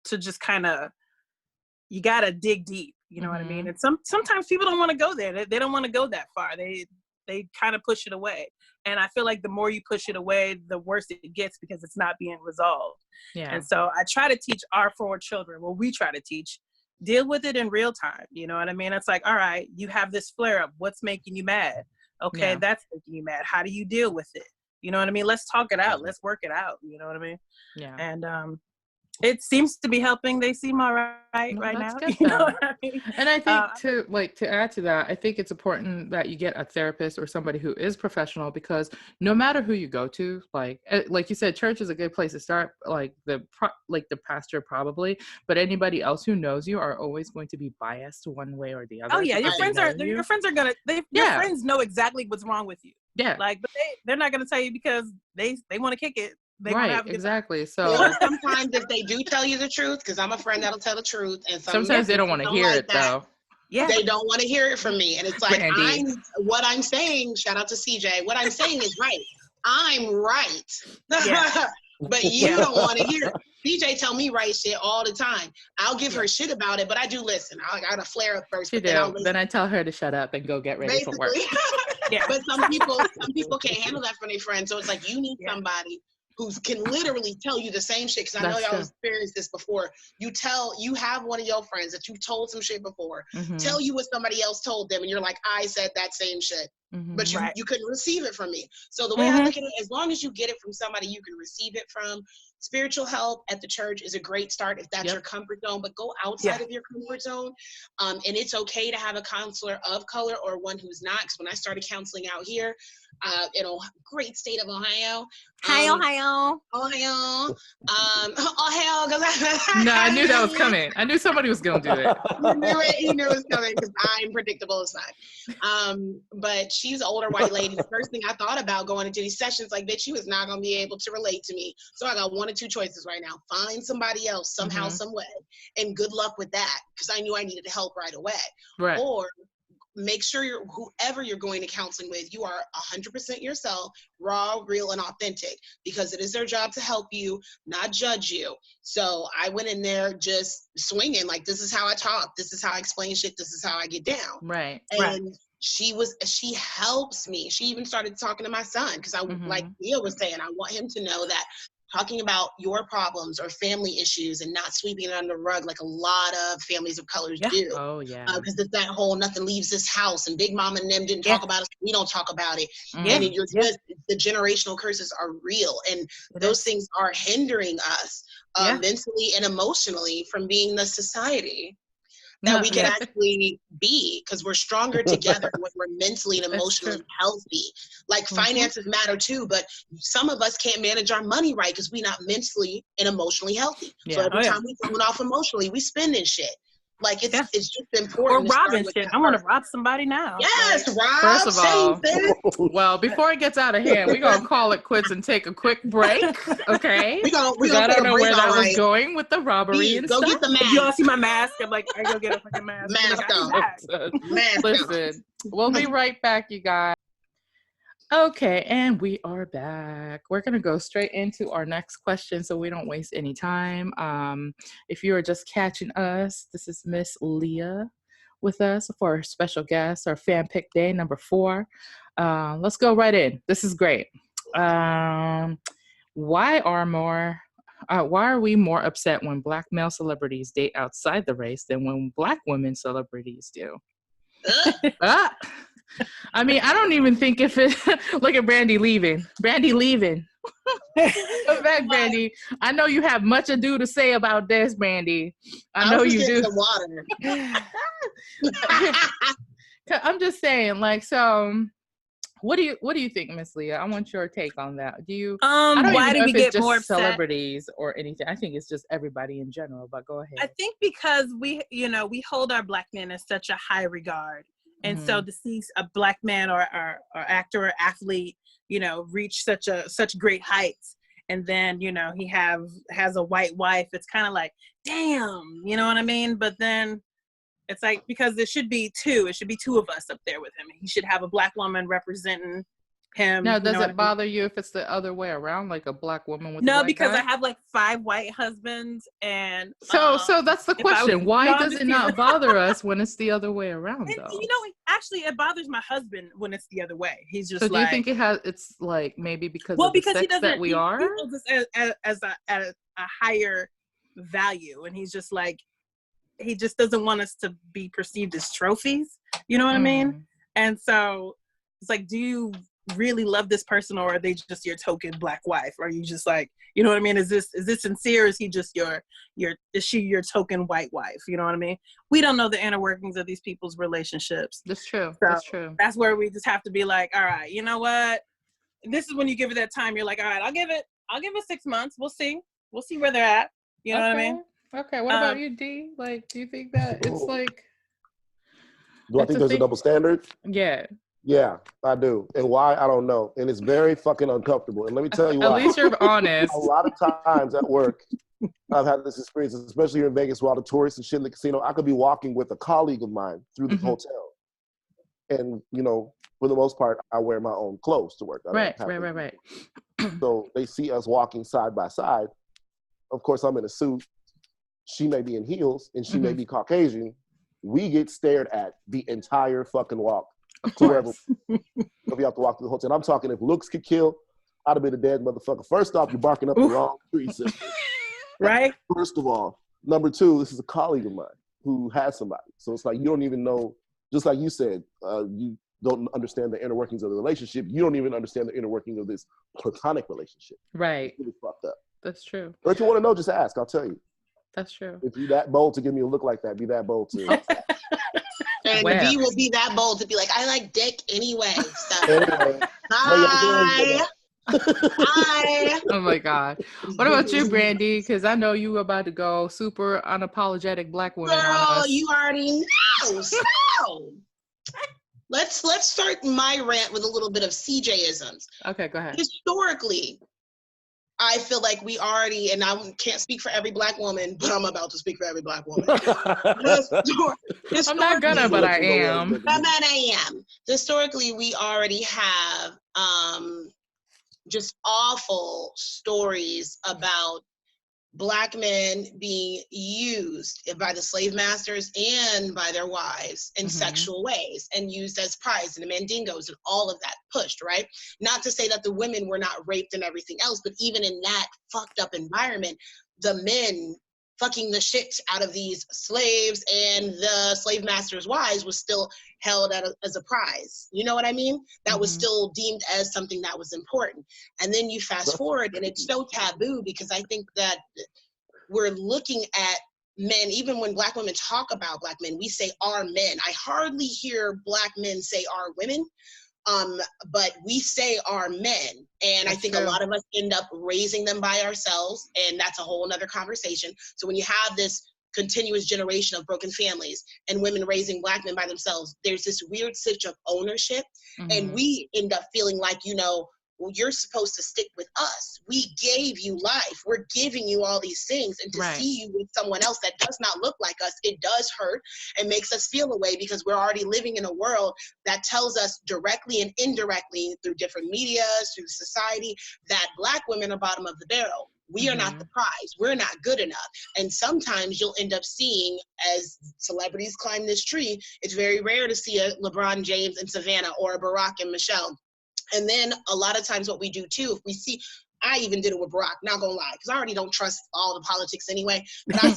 just kind of, you gotta dig deep, you know what I mean? And sometimes people don't want to go there. They don't want to go that far. They kind of push it away, and I feel like the more you push it away, the worse it gets, because it's not being resolved. And so I try to teach our 4 children, we try to teach, deal with it in real time. You know what I mean? It's like, all right, you have this flare up, what's making you mad? Okay, that's making you mad. How do you deal with it? You know what I mean? Let's talk it out. Let's work it out. You know what I mean? Yeah. And it seems to be helping. They seem all right right now. You know what I mean? And I think to add to that, I think it's important that you get a therapist or somebody who is professional, because no matter who you go to, like you said, church is a good place to start. Like the pastor probably, but anybody else who knows you are always going to be biased one way or the other. Oh yeah, your friends are gonna. Your friends know exactly what's wrong with you. Yeah, like, but they're not gonna tell you because they want to kick it. Exactly. So or sometimes if they do tell you the truth, because I'm a friend that'll tell the truth, and sometimes they don't want to hear it though. Yeah, they don't want to hear it from me, and it's like, what I'm saying. Shout out to CJ. What I'm saying is right. I'm right. Yeah. But you don't want to hear it. CJ tell me right shit all the time. I'll give her shit about it, but I do listen. I gotta flare up first. Then I tell her to shut up and go get ready for work. But some people can't handle that from their friends. So it's like, you need somebody who can literally tell you the same shit. Because I know y'all experienced this before. You have one of your friends that you told some shit before, tell you what somebody else told them, and you're like, I said that same shit. But you couldn't receive it from me. So the way I look at it, as long as you get it from somebody you can receive it from, spiritual help at the church is a great start if that's your comfort zone, but go outside of your comfort zone. And it's okay to have a counselor of color or one who's not. Because when I started counseling out here, in a great state of Ohio. Ohio. Ohio. No, I knew that was coming. I knew somebody was going to do it. He knew it was coming because I'm predictable as fuck. But she's an older white lady. The first thing I thought about going into these sessions, like, bitch, she was not going to be able to relate to me. So I got one or two choices right now. Find somebody else somehow, some way. And good luck with that, because I knew I needed help right away. Right. Or make sure whoever you're going to counseling with, you are 100% yourself, raw, real, and authentic, because it is their job to help you, not judge you. So I went in there just swinging, like, this is how I talk, this is how I explain shit, this is how I get down. Right. And she helps me. She even started talking to my son, because like Leah was saying, I want him to know that talking about your problems or family issues and not sweeping it under the rug like a lot of families of colors do. Oh, yeah. Because it's that whole nothing leaves this house, and Big Mama and them didn't talk about it, so we don't talk about it. And you're just, the generational curses are real, and those things are hindering us mentally and emotionally from being the society that we can actually be, because we're stronger together when we're mentally and emotionally healthy. Like finances matter too, but some of us can't manage our money right because we're not mentally and emotionally healthy. So every time we coming off emotionally, we spending shit. Like it's just important. Or robbing shit. I want to rob somebody now. Yes, rob. First of all, well, before it gets out of hand, we're gonna call it quits and take a quick break. Okay. we gonna I don't know where that was going with the robbery and go stuff. Get the mask. You all see my mask? I'm like, I go get a fucking mask. Listen, we'll be right back, you guys. Okay, and we are back. We're going to go straight into our next question so we don't waste any time. If you are just catching us, this is Miss Leah with us for our special guest, our fan pick day number 4. Let's go right in. This is great. Why are we more upset when Black male celebrities date outside the race than when Black women celebrities do? I mean, I don't even think if it. Look at Brandy leaving. Brandy leaving. Come back, Brandy. I know you have much ado to say about this, Brandy. I know you do. Water. I'm just saying, like, so. What do you think, Miss Leah? I want your take on that. Do you? I don't why even do know we if it's get just more upset? Celebrities or anything. I think it's just everybody in general. But go ahead. I think because we hold our Black men in such a high regard. And so to see a Black man or actor or athlete, reach such great heights, and then he has a white wife, it's kind of like, damn, you know what I mean? But then it's like, because it should be two of us up there with him. He should have a Black woman representing him. Now, does it bother you if it's the other way around, like a Black woman with a no, white because guy? I have like 5 white husbands, and so that's the question. Why does it not bother us when it's the other way around, though? Actually, it bothers my husband when it's the other way. He's just. So do you think it's like maybe because of the because sex that we are? He holds us as a higher value, and he's just like, he just doesn't want us to be perceived as trophies. You know what I mean? And so it's like, do you really love this person, or are they just your token Black wife? Or are you just like, you know what I mean? Is this sincere? Or is he just is she your token white wife? You know what I mean? We don't know the inner workings of these people's relationships. That's true. So that's true. That's where we just have to be like, all right, you know what? This is when you give it that time. You're like, all right, I'll give it 6 months. We'll see where they're at. You know what I mean? Okay. What about you, D? Like, do you think that it's like? Do I think there's a double standard? Yeah. Yeah, I do. And why? I don't know. And it's very fucking uncomfortable. And let me tell you why. At least you're honest. A lot of times at work, I've had this experience, especially here in Vegas, while the tourists and shit in the casino, I could be walking with a colleague of mine through the hotel. And, for the most part, I wear my own clothes to work. Right. So they see us walking side by side. Of course, I'm in a suit. She may be in heels, and she may be Caucasian. We get stared at the entire fucking walk. Of course. If you have to walk to the hotel. And I'm talking, if looks could kill, I'd have been a dead motherfucker. First off, you're barking up the wrong tree. Right? First of all. Number 2, this is a colleague of mine who has somebody. So it's like, you don't even know, just like you said, you don't understand the inner workings of the relationship. You don't even understand the inner working of this platonic relationship. Right. It's really fucked up. That's true. Or if you want to know, just ask. I'll tell you. That's true. If you're that bold to give me a look like that, be that bold too. And Wow. B will be that bold to be like, I like dick anyway. So, Anyway, hi. Hi. Oh my God. What about you, Brandy? Because I know you were about to go super unapologetic Black woman on Girl, us. you already know. So, let's start my rant with a little bit of CJ-isms. Okay, go ahead. Historically, I feel like we already, and I can't speak for every Black woman, but I'm about to speak for every Black woman. I'm not gonna, but I am. I am. Historically, we already have just awful stories about Black men being used by the slave masters and by their wives in sexual ways and used as prize and the mandingos and all of that pushed, right? Not to say that the women were not raped and everything else, but even in that fucked up environment, the men fucking the shit out of these slaves and the slave masters' wives was still held as a prize. You know what I mean? That was still deemed as something that was important. And then you fast forward and it's so taboo because I think that we're looking at men, even when Black women talk about Black men, we say our men. I hardly hear Black men say our women. But we say our men, and I think a lot of us end up raising them by ourselves, and that's a whole nother conversation. So when you have this continuous generation of broken families and women raising Black men by themselves, there's this weird sense of ownership, and we end up feeling like, you know, well, you're supposed to stick with us. We gave you life. We're giving you all these things. And to see you with someone else that does not look like us, it does hurt and makes us feel a way because we're already living in a world that tells us directly and indirectly through different medias, through society, that Black women are bottom of the barrel. We are not the prize. We're not good enough. And sometimes you'll end up seeing, as celebrities climb this tree, it's very rare to see a LeBron James and Savannah or a Barack and Michelle. And then a lot of times what we do too, if we see, I even did it with Barack, not gonna lie, because I already don't trust all the politics anyway. But I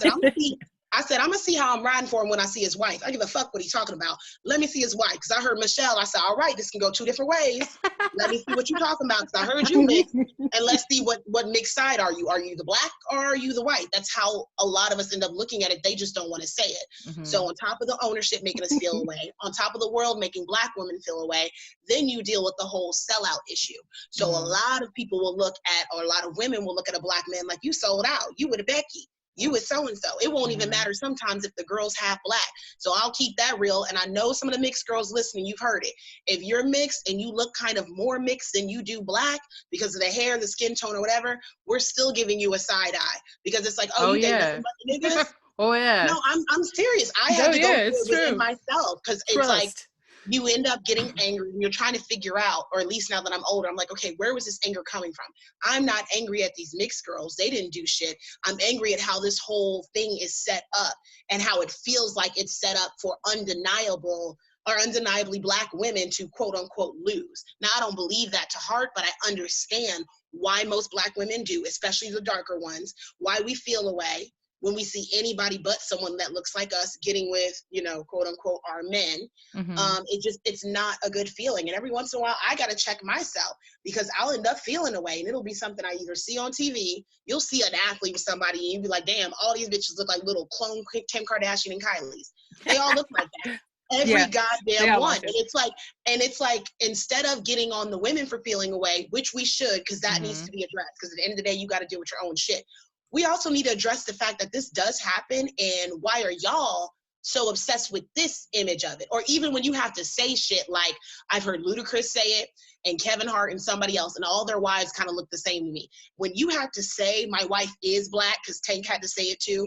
said, I'm gonna see how I'm riding for him when I see his wife. I give a fuck what he's talking about. Let me see his wife. Because I heard Michelle, I said, all right, this can go two different ways. Let me see what you're talking about. Because I heard you mixed. And let's see what mixed side are you. Are you the Black or are you the white? That's how a lot of us end up looking at it. They just don't want to say it. So on top of the ownership making us feel away, on top of the world making Black women feel away, then you deal with the whole sellout issue. So a lot of people will look at, or a lot of women will look at a Black man like, you sold out. You with a Becky. You with so-and-so. It won't even matter sometimes if the girl's half Black. So I'll keep that real. And I know some of the mixed girls listening, you've heard it. If you're mixed and you look kind of more mixed than you do Black because of the hair, the skin tone or whatever, we're still giving you a side eye. Because it's like, you think nothing but the niggas? No, I'm serious. I had to go through it within myself because it's like, you end up getting angry and you're trying to figure out, or at least now that I'm older, I'm like, okay, where was this anger coming from? I'm not angry at these mixed girls. They didn't do shit. I'm angry at how this whole thing is set up and how it feels like it's set up for undeniably Black women to quote unquote lose. Now, I don't believe that to heart, but I understand why most Black women do, especially the darker ones, why we feel away when we see anybody but someone that looks like us getting with, you know, quote unquote, our men. It's not a good feeling. And every once in a while, I got to check myself because I'll end up feeling away. And it'll be something I either see on TV, you'll see an athlete with somebody and you'll be like, damn, all these bitches look like little clone Kim Kardashian and Kylie's. They all look like that. Every goddamn one. And it's like, instead of getting on the women for feeling away, which we should, because that needs to be addressed. Because at the end of the day, you got to deal with your own shit. We also need to address the fact that this does happen, and why are y'all so obsessed with this image of it? Or even when you have to say shit like, I've heard Ludacris say it, and Kevin Hart and somebody else, and all their wives kind of look the same to me. When you have to say, my wife is Black, because Tank had to say it too,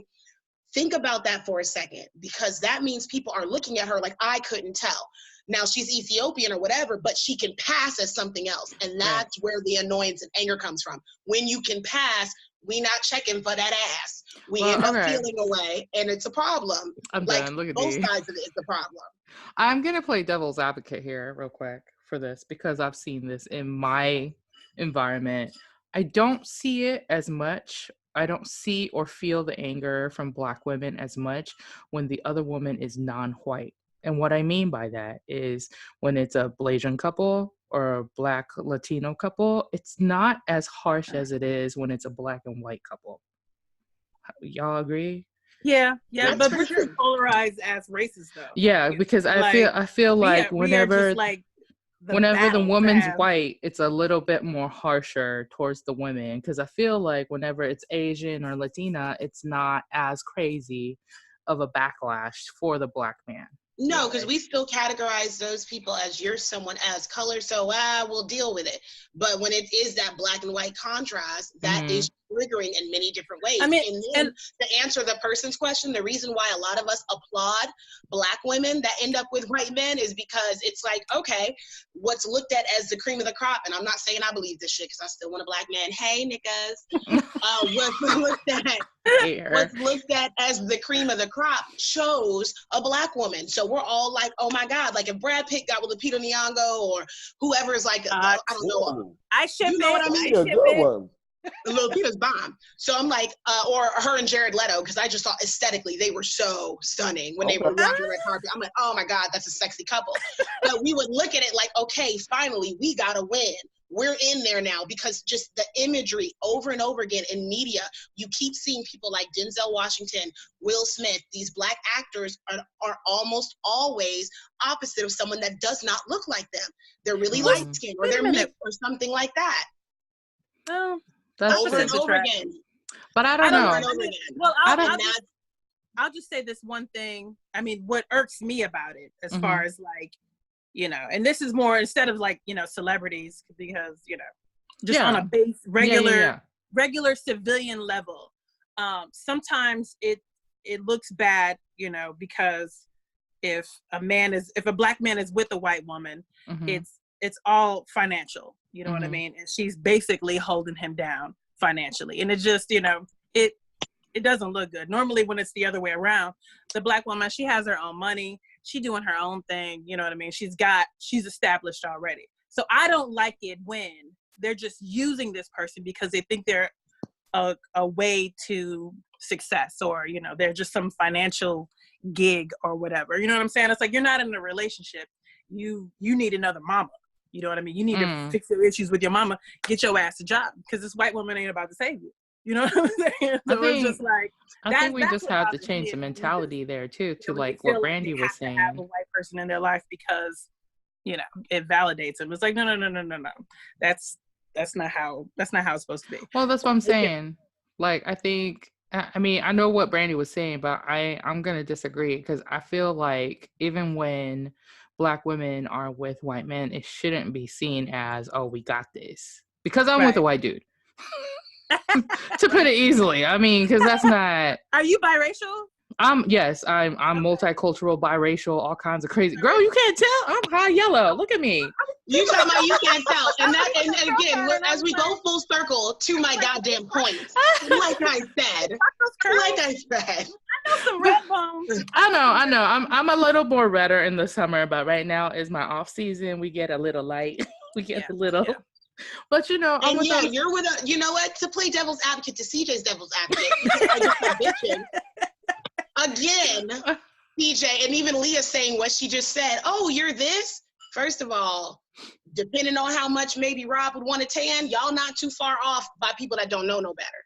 think about that for a second, because that means people are looking at her like, I couldn't tell. Now she's Ethiopian or whatever, but she can pass as something else. And that's where the annoyance and anger comes from. When you can pass, we not checking for that ass. We end up feeling away, and it's a problem. I'm done. Look at both sides of it is the problem. I'm going to play devil's advocate here real quick for this because I've seen this in my environment. I don't see it as much. I don't see or feel the anger from Black women as much when the other woman is non-white. And what I mean by that is when it's a Blasian couple or a black Latino couple, it's not as harsh as it is when it's a black and white couple. Y'all agree? Yeah, That's but for we're sure. just polarized as races, though. Yeah, because I feel like we are whenever just like whenever the battle woman's fans. white, it's a little bit more harsher towards the women. Because I feel like whenever it's Asian or Latina, it's not as crazy of a backlash for the black man. No, because we still categorize those people as you're someone as color, so we'll deal with it. But when it is that black and white contrast, that is triggering in many different ways. I mean, and then to answer the person's question, the reason why a lot of us applaud black women that end up with white men is because it's like, okay, what's looked at as the cream of the crop, and I'm not saying I believe this shit because I still want a black man. Hey, niggas. What's looked at as the cream of the crop chose a black woman. So we're all like, oh my God, like if Brad Pitt got with Lupita Nyong'o or whoever is like, I don't know. I ship you know it. what I mean? A good one. Lupita's bomb. So I'm like, or her and Jared Leto, because I just thought aesthetically they were so stunning when they were walking the red carpet. I'm like, oh my God, that's a sexy couple. But we would look at it like, okay, finally, we got to win. We're in there now because just the imagery over and over again in media, you keep seeing people like Denzel Washington, Will Smith, these black actors are almost always opposite of someone that does not look like them. They're really light skinned or they're mixed or something like that. Oh, that's over and over again. But I don't know. Well, I'll just say this one thing. I mean, what irks me about it as far as like, you know, and this is more instead of like, you know, celebrities, because, you know, just on a base, regular civilian level. Sometimes it looks bad, you know, because if a black man is with a white woman, it's all financial, you know what I mean? And she's basically holding him down financially. And it just, you know, it doesn't look good. Normally when it's the other way around, the black woman, she has her own money. She doing her own thing. You know what I mean? She's established already. So I don't like it when they're just using this person because they think they're a way to success, or, you know, they're just some financial gig or whatever. You know what I'm saying? It's like, you're not in a relationship. You need another mama. You know what I mean? You need to fix your issues with your mama. Get your ass a job, because this white woman ain't about to save you. You know what I'm saying? So it's just like, I think we just have to change the mentality there too, to like what Brandy was saying. Have a white person in their life because, you know, it validates them. It's like, no. That's not how it's supposed to be. Well, that's what I'm saying. Like, I mean, I know what Brandy was saying, but I'm gonna disagree, because I feel like even when black women are with white men, it shouldn't be seen as, oh, we got this, because I'm with a white dude. To put it easily, I mean, because that's not. Are you biracial? Yes, I'm multicultural, biracial, all kinds of crazy. Girl, you can't tell. I'm high yellow. Look at me. You talking about you can't tell, and again, as we go full circle to my goddamn point, like I said. I know some red bones. I know. I'm a little more redder in the summer, but right now is my off season. We get a little light. We get a little. Yeah. But you know, you're with you know what? To play devil's advocate, to CJ's devil's advocate, again, CJ, and even Leah saying what she just said. Oh, you're this. First of all, depending on how much maybe Rob would want to tan, y'all not too far off by people that don't know no better.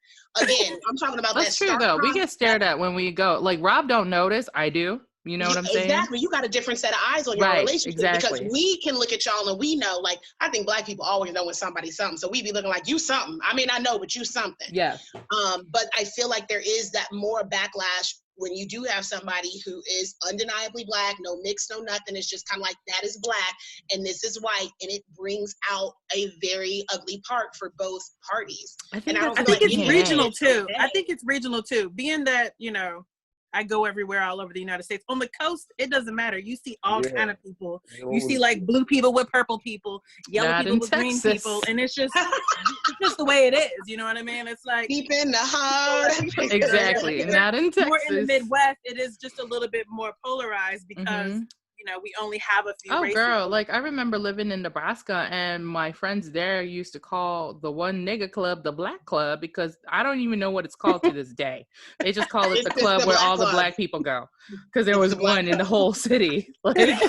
Again, I'm talking about that's true though. We get stared at when we go. Like Rob don't notice. I do. You know what I'm saying? Exactly. You got a different set of eyes on your relationship because we can look at y'all and we know, like, I think black people always know when somebody's something. So we be looking like, you something. I mean, I know, but you something. Yeah. But I feel like there is that more backlash when you do have somebody who is undeniably black, no mix, no nothing. It's just kind of like, that is black and this is white. And it brings out a very ugly part for both parties. I think it's regional too. I think it's regional too. Being that, you know, I go everywhere all over the United States. On the coast, it doesn't matter. You see all kind of people. You see like blue people with purple people, yellow people with green people, and it's just the way it is. You know what I mean? It's like deep in the heart. Exactly. Not in Texas. More in the Midwest, it is just a little bit more polarized because you know, we only have a few races. Girl, like I remember living in Nebraska and my friends there used to call the one nigga club the black club, because I don't even know what it's called to this day. They just call it the club where all the black people go, because there was one in the whole city. Like,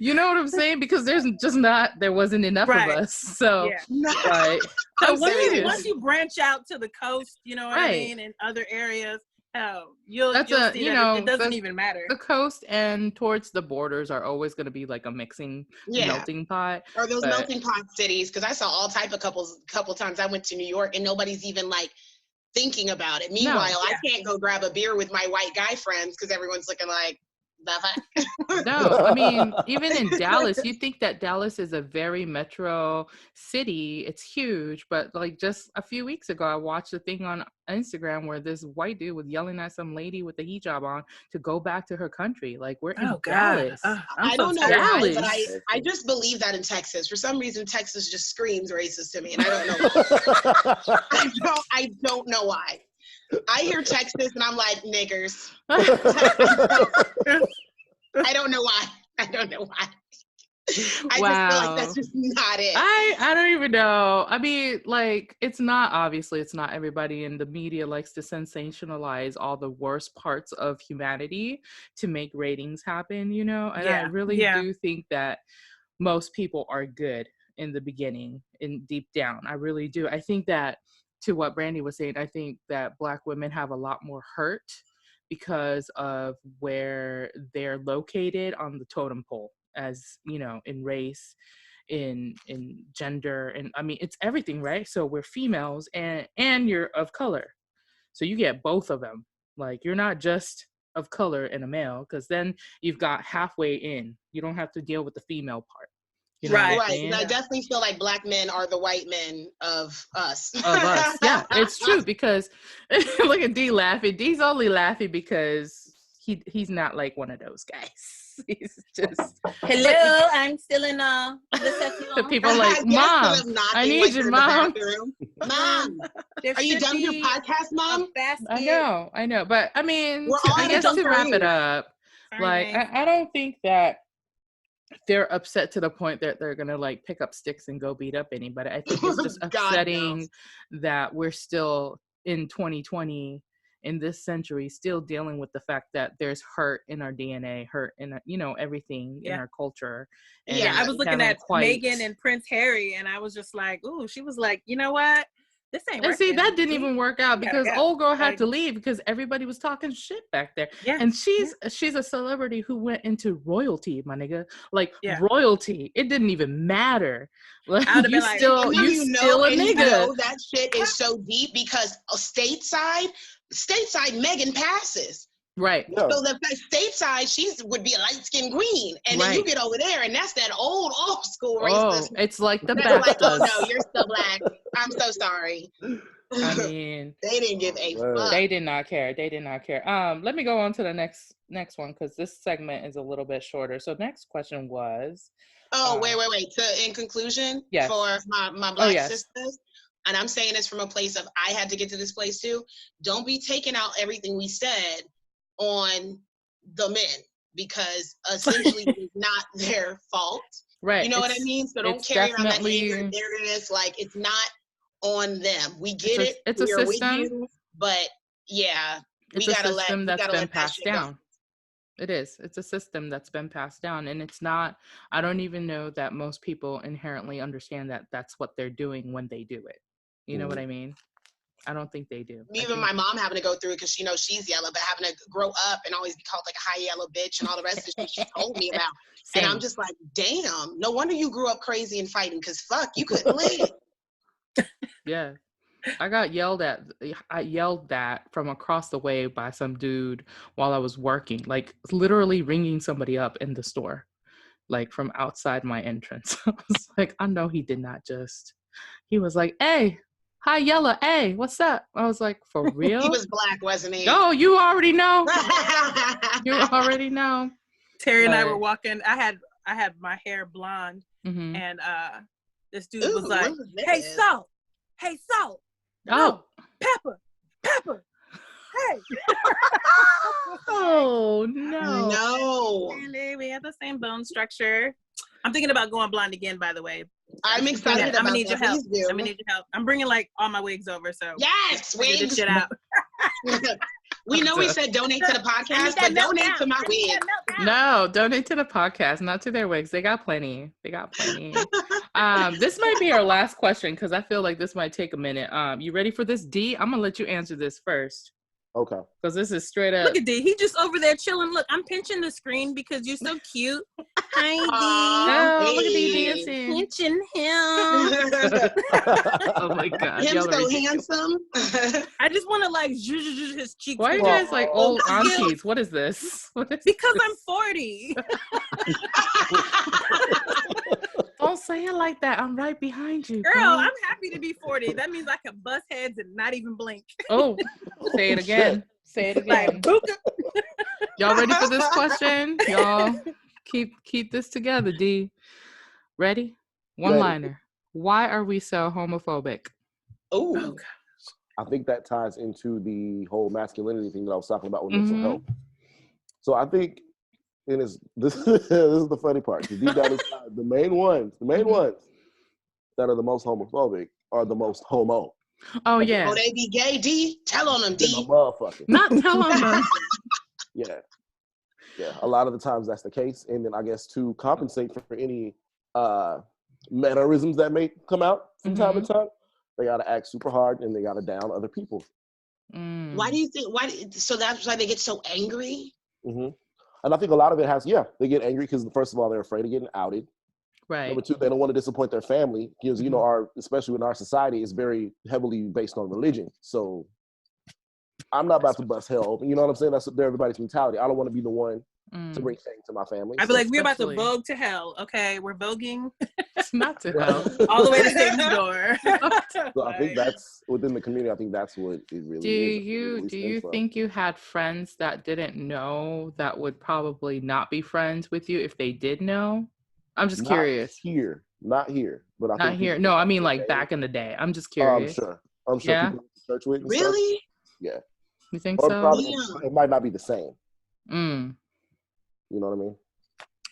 You know what I'm saying? Because there wasn't enough of us. So, but so once you branch out to the coast, you know what I mean, in other areas, you'll see that it doesn't even matter. The coast and towards the borders are always going to be like a melting pot. Or those melting pot cities, because I saw all type of couple times I went to New York and nobody's even like thinking about it. Meanwhile, I can't go grab a beer with my white guy friends because everyone's looking like, no, I mean, even in Dallas, you think that Dallas is a very metro city. It's huge, but like just a few weeks ago, I watched a thing on Instagram where this white dude was yelling at some lady with a hijab on to go back to her country. Like, we're in Dallas. I don't know why, but I just believe that in Texas. For some reason, Texas just screams racist to me, and I don't know why. I don't know why. I hear Texas and I'm like, niggers. I don't know why. I just feel like that's just not it. I don't even know. I mean, like, it's not everybody, and the media likes to sensationalize all the worst parts of humanity to make ratings happen, you know? And I really do think that most people are good in the beginning and deep down. I really do. I think that, to what Brandy was saying, I think that Black women have a lot more hurt because of where they're located on the totem pole, as you know, in race, in gender, and I mean, it's everything, right? So we're females and you're of color, so you get both of them. Like, you're not just of color and a male, because then you've got halfway in. You don't have to deal with the female part. You know right. And I definitely feel like Black men are the white men of us. Yeah, it's true, because look at D laughing. D's only laughing because he's not like one of those guys. He's just hello. I'm still in the people like, Mom, I need you, Mom. Mom, are you done with your podcast, Mom? I know, but I mean, I guess to wrap it up, like, I don't think that they're upset to the point that they're gonna like pick up sticks and go beat up anybody. I think it's just upsetting that we're still in 2020, in this century, still dealing with the fact that there's hurt in our DNA, hurt in everything in our culture. And I was looking at Meghan and Prince Harry, and I was just like, ooh, she was like, you know what? This ain't working. And see, that didn't even work out because old girl had to leave because everybody was talking shit back there. Yeah. And she's a celebrity who went into royalty, my nigga. Like, royalty. It didn't even matter. Like, you still a nigga. You know that shit is so deep because stateside Meghan passes. Right. So the stateside, she would be a light-skinned queen. And then you get over there, and that's that old school racism. It's like the back. Like, oh, no, you're still Black. I'm so sorry. I mean, they didn't give a fuck. They did not care. Let me go on to the next one, because this segment is a little bit shorter. So next question was... wait. In conclusion, for my Black sisters, and I'm saying this from a place of, I had to get to this place too, don't be taking out everything we said on the men, because essentially it's not their fault. Right. You know what I mean? So don't carry around that anger and bitterness. Like, it's not on them. We get it. It's a system. With you, but we gotta let system that's been passed down. Go. It is. It's a system that's been passed down, and it's not. I don't even know that most people inherently understand that that's what they're doing when they do it. You know what I mean? I don't think they do. Even my mom having to go through it because she knows she's yellow, but having to grow up and always be called like a high yellow bitch and all the rest of the shit she told me about. And I'm just like, damn, no wonder you grew up crazy and fighting, because fuck, you couldn't live. Yeah. I got yelled at. I yelled that from across the way by some dude while I was working, like literally ringing somebody up in the store, like from outside my entrance. I was like, I know he did not just. He was like, hey. Hi, Yella. Hey, what's up? I was like, for real? He was Black, wasn't he? Oh, you already know. You already know. Terry and I were walking. I had my hair blonde, and this dude was like, "Hey, Salt. Hey, Salt. Oh, Pepper. Hey." Oh no. Really, we have the same bone structure. I'm thinking about going blonde again, by the way. I'm excited about that. I'm gonna need your help. I'm bringing like all my wigs over. So yes, wigs. This shit out. We know we said donate to the podcast, but donate to my wig. No, donate to the podcast, not to their wigs. They got plenty. This might be our last question because I feel like this might take a minute. You ready for this, D? I'm gonna let you answer this first. Okay. Because this is straight up. Look at D. He just over there chilling. Look, I'm pinching the screen because you're so cute. Hi, D. Oh, look at D dancing. Pinching him. Oh my God. Him so handsome. I just want to like zhuzh his cheeks. Why are you guys like old aunties? What is this? Because I'm 40. Don't say it like that. I'm right behind you. Girl, I'm happy to be 40. That means I can bust heads and not even blink. Oh, say it again. Say it again. Y'all ready for this question? Y'all keep this together, D. Ready? One-liner. Why are we so homophobic? Oh, I think that ties into the whole masculinity thing that I was talking about with mental health. So I think, and this is the funny part. The main ones that are the most homophobic are the most homo. Oh yeah. Oh, they be gay, D? Tell on them, D. Motherfucker. Not tell on them. Yeah. A lot of the times that's the case, and then I guess to compensate for any mannerisms that may come out from time to time, they gotta act super hard and they gotta down other people. Why do you think? So that's why they get so angry. And I think a lot of it has, they get angry because first of all, they're afraid of getting outed. Right. Number two, they don't want to disappoint their family because, especially in our society, it's very heavily based on religion. So I'm not about to bust hell open. You know what I'm saying? That's everybody's mentality. I don't want to be the one to bring shame to my family. I'd be like, we're about to vogue to hell. Okay, we're voguing. It's not to hell. All the way to Satan's door. So I think that's within the community. I think that's what it really is. Do you think you had friends that didn't know that would probably not be friends with you if they did know? I'm just curious. Not here, but not here. No, I mean like back in the day. I'm just curious. I'm sure. Yeah. People in church with Really? Stuff. Yeah. You think so? It might not be the same. You know what I mean?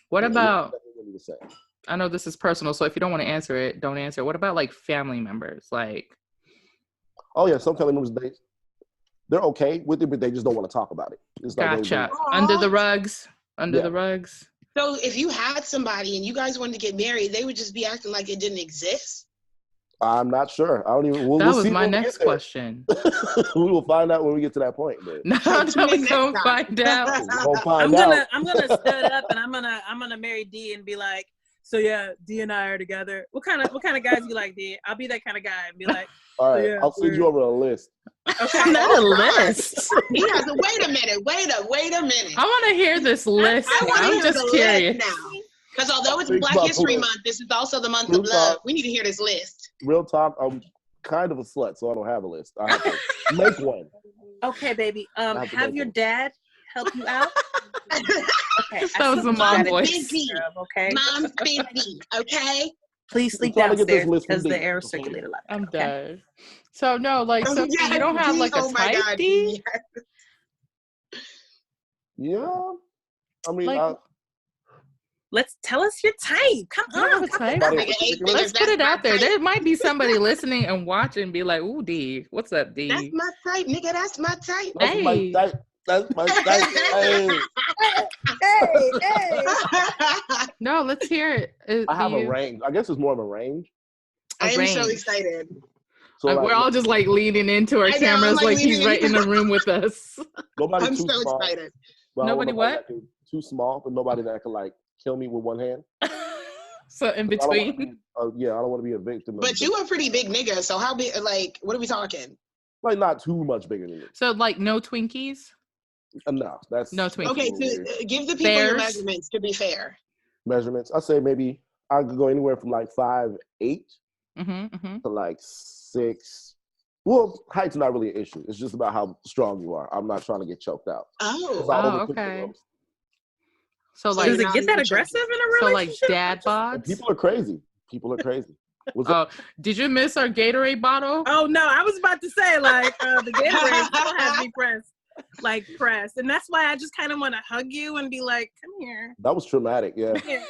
What about? I know this is personal, so if you don't want to answer it, don't answer. What about like family members? Like, oh yeah, some family members they're okay with it, but they just don't want to talk about it. It's gotcha. Under the rugs. The rugs. So if you had somebody and you guys wanted to get married, they would just be acting like it didn't exist? I'm not sure. I don't even. That was my next question. We will find out when we get to that point. But. No, we don't find out. I'm gonna stud up and I'm gonna marry D and be like, so yeah, D and I are together. What kind of guys you like, D? I'll be that kind of guy and be like, all right, I'll send you over a list. Okay, not a list. He has to wait a minute. Wait a minute. I want to hear this list. I'm just curious now. Because although it's Black History Month, this is also the month of love. We need to hear this list. Real talk, I'm kind of a slut, so I don't have a list. I have to make one. Okay, baby. Have your dad help you out? Okay. That was a mom voice. Okay. Mom's 50. Okay. Please sleep downstairs because the air circulates a lot. I'm done. So no, like, so yeah, you don't have like a type, D? Yeah. I mean, like, let's tell us your type. Come on. Let's put it out there. There might be somebody listening and watching and be like, ooh, D, what's up, D? That's my type, nigga. That's my type. That's my type. That's my type. Hey. No, let's hear it. I have a range. I guess it's more of a range. I am so excited. So we're all just like leaning into our cameras like he's right in the room with us. I'm so excited. Nobody what? Too small, but nobody that can like kill me with one hand. So in between. I don't want to be a victim. But you a pretty big nigga, so how big? Like, what are we talking? Like not too much bigger than you. So like no Twinkies. No, that's no Twinkies. Okay, so give the people your measurements to be fair. Measurements. I say maybe I could go anywhere from like 5'8" to like 6. Well, height's not really an issue. It's just about how strong you are. I'm not trying to get choked out. Okay. So like, does it get that aggressive in a relationship? So like dad bods? People are crazy. Did you miss our Gatorade bottle? Oh no, I was about to say like the Gatorade still has me pressed. like press, and that's why I just kind of want to hug you and be like, "Come here." That was traumatic. Yeah. Yeah.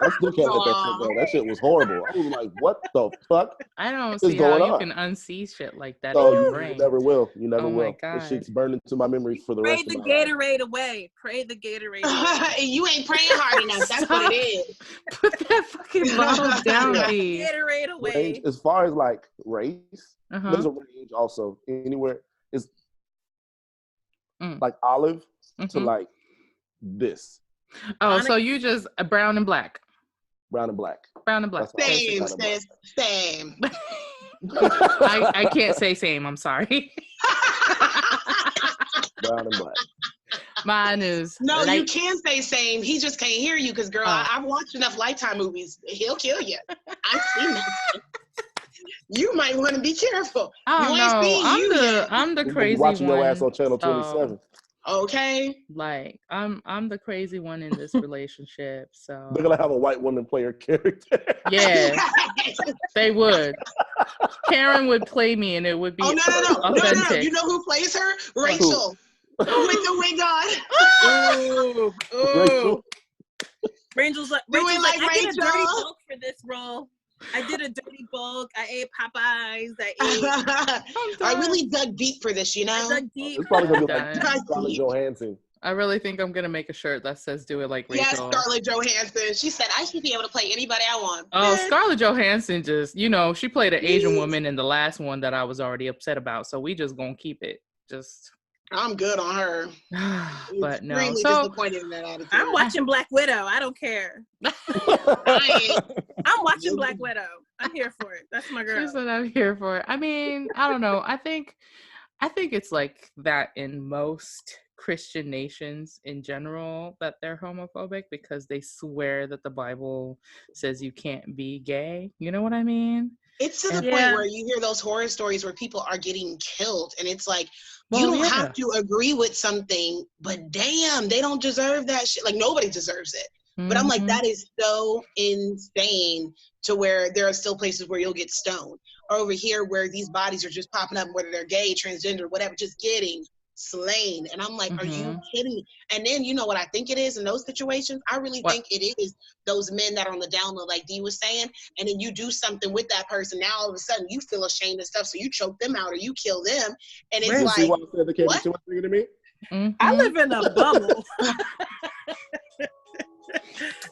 I still can't let that shit go. That shit was horrible. I was like, what the fuck? I don't is see how going you on? can unsee shit like that No, in your you brain. never will. You never Oh my will. God. This shit's burned into my memory for the Pray rest the of my life. Gatorade away. Pray the Gatorade away. You ain't praying hard enough. That's what it is. Put that fucking bottle down, B. Gatorade away. Range, as far as like race, Uh-huh. there's a range also. Anywhere is like olive to like this. Oh, so you just brown and black. Brown and black. Brown and black. Same, sis. Same. I can't say same. I'm sorry. Brown and black. Mine is No, light. you can say same. He just can't hear you because, girl, I've watched enough Lifetime movies. He'll kill you. I've seen that. You might want to be careful. I don't know. I'm the crazy one. Watching your ass on channel 27. Okay. Like I'm the crazy one in this relationship. So They're gonna have a white woman play her character. Yeah, they would. Karen would play me, and it would be authentic. No. You know who plays her? Rachel. With the wig on. Ooh. Rachel's like, like I did a dirty Rachel. bulk for this role. I did a dirty bulk. I ate Popeyes. I really dug deep for this, you know? I dug deep. It's probably gonna be like Scarlett Johansson. I really think I'm gonna make a shirt that says "Do it like Rachel." Yes, Scarlett Johansson. She said I should be able to play anybody I want. Oh, Scarlett Johansson just, she played an Asian woman in the last one that I was already upset about. So we just gonna keep it. I'm good on her. But no. Extremely So disappointed in that attitude. I'm watching Black Widow. I don't care. I'm watching Black Widow. I'm here for it. That's my girl. She said I'm here for it. I mean, I don't know. I think it's like that in most Christian nations in general, that they're homophobic because they swear that the Bible says you can't be gay. You know what I mean? It's to the point where you hear those horror stories where people are getting killed, and it's like, you don't have to agree with something, but damn, they don't deserve that shit. Like, nobody deserves it. But I'm like, that is so insane to where there are still places where you'll get stoned. Or over here where these bodies are just popping up, whether they're gay, transgender, whatever, just getting slain. And I'm like, are you kidding me? And then you know what I think it is in those situations? I really think it is those men that are on the down low, like Dee was saying, and then you do something with that person. Now all of a sudden you feel ashamed and stuff, so you choke them out or you kill them. And it's like, see why I said they can't be too much bigger than me? I live in a bubble.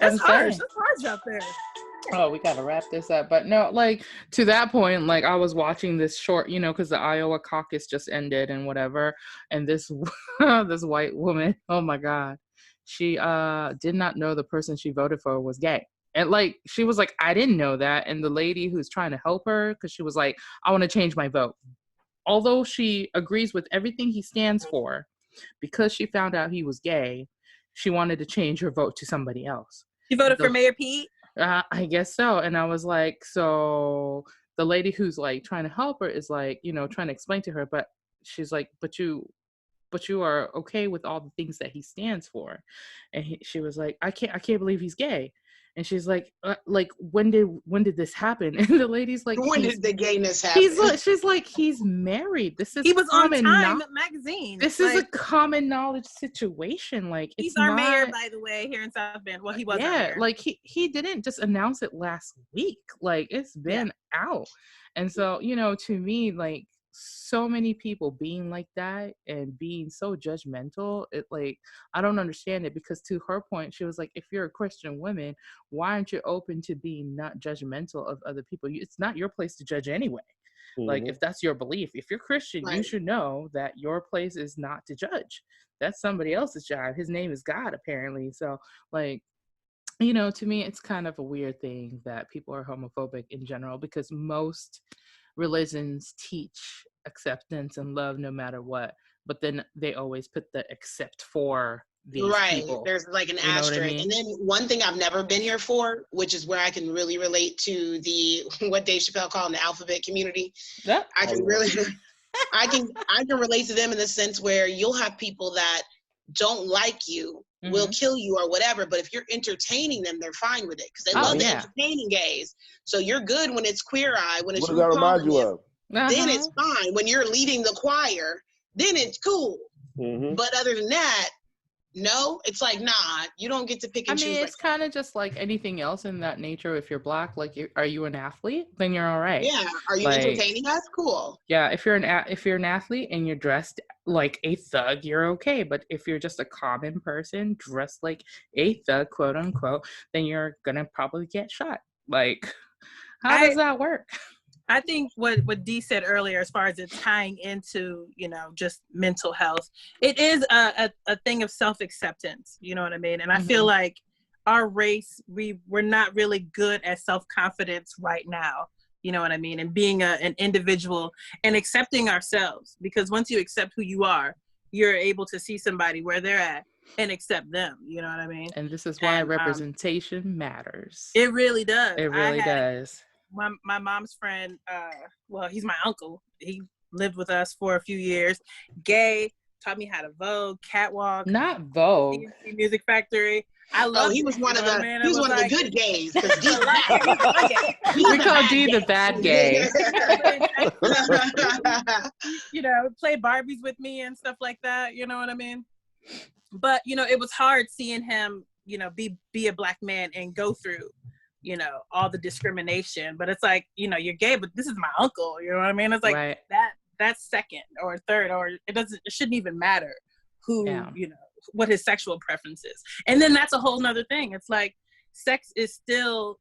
It's harsh. It's harsh out there. Oh, we gotta wrap this up. But no, like, to that point, like, I was watching this short, because the Iowa caucus just ended and whatever, and this this white woman, oh my God, she did not know the person she voted for was gay. And like, she was like, I didn't know that. And the lady who's trying to help her, because she was like, I want to change my vote. Although she agrees with everything he stands for, because she found out he was gay, she wanted to change her vote to somebody else. She voted for Mayor Pete? I guess so. And I was like, so the lady who's like trying to help her is like, trying to explain to her, but she's like, but you are okay with all the things that he stands for. And she was like, I can't believe he's gay. And she's like when did this happen? And the lady's like, when did the gayness happen? She's like, he's married. He was on Time magazine. This is a common knowledge situation. Like, he's our mayor, by the way, here in South Bend. Well, he was. Yeah, like he didn't just announce it last week. Like, it's been out. And so, to me, like, so many people being like that and being so judgmental, it, like, I don't understand it, because to her point, she was like, if you're a Christian woman, why aren't you open to being not judgmental of other people? It's not your place to judge anyway. Like, if that's your belief, if you're Christian, you should know that your place is not to judge. That's somebody else's job. His name is God, apparently. So, like, to me, it's kind of a weird thing that people are homophobic in general, because most religions teach acceptance and love no matter what, but then they always put the except for these people. There's like an asterisk. I mean? And then one thing I've never been here for, which is where I can really relate to the what Dave Chappelle called the alphabet community. I can really I can relate to them in the sense where you'll have people that don't like you, will kill you or whatever, but if you're entertaining them, they're fine with it because they love entertaining gays. So you're good when it's Queer Eye, when it's what does that remind you of? Then it's fine. When you're leading the choir, then it's cool. But other than that, no, it's like, nah, you don't get to pick and choose. I mean, it's kind of just like anything else in that nature. If you're Black, like, are you an athlete? Then you're all right. Yeah. Are you like, entertaining us? Cool. Yeah. If you're an athlete and you're dressed like a thug, you're okay. But if you're just a common person dressed like a thug, quote unquote, then you're gonna probably get shot. Like, how does that work? I think what Dee said earlier, as far as it tying into, just mental health, it is a thing of self-acceptance. You know what I mean? And I feel like our race, we're not really good at self-confidence right now. You know what I mean? And being an individual and accepting ourselves, because once you accept who you are, you're able to see somebody where they're at and accept them. You know what I mean? And this is why representation matters. It really does. It really does. My mom's friend, he's my uncle. He lived with us for a few years. Gay, taught me how to Vogue, catwalk. Not Vogue. Music Factory. I love. He was one of the. Man, he was one of the good gays. We call D the bad gay. Play Barbies with me and stuff like that. You know what I mean? But it was hard seeing him, be a Black man and go through, all the discrimination. But it's like, you're gay, but this is my uncle. You know what I mean? It's like that's second or third, or it shouldn't even matter who, what his sexual preference is. And then that's a whole nother thing. It's like sex still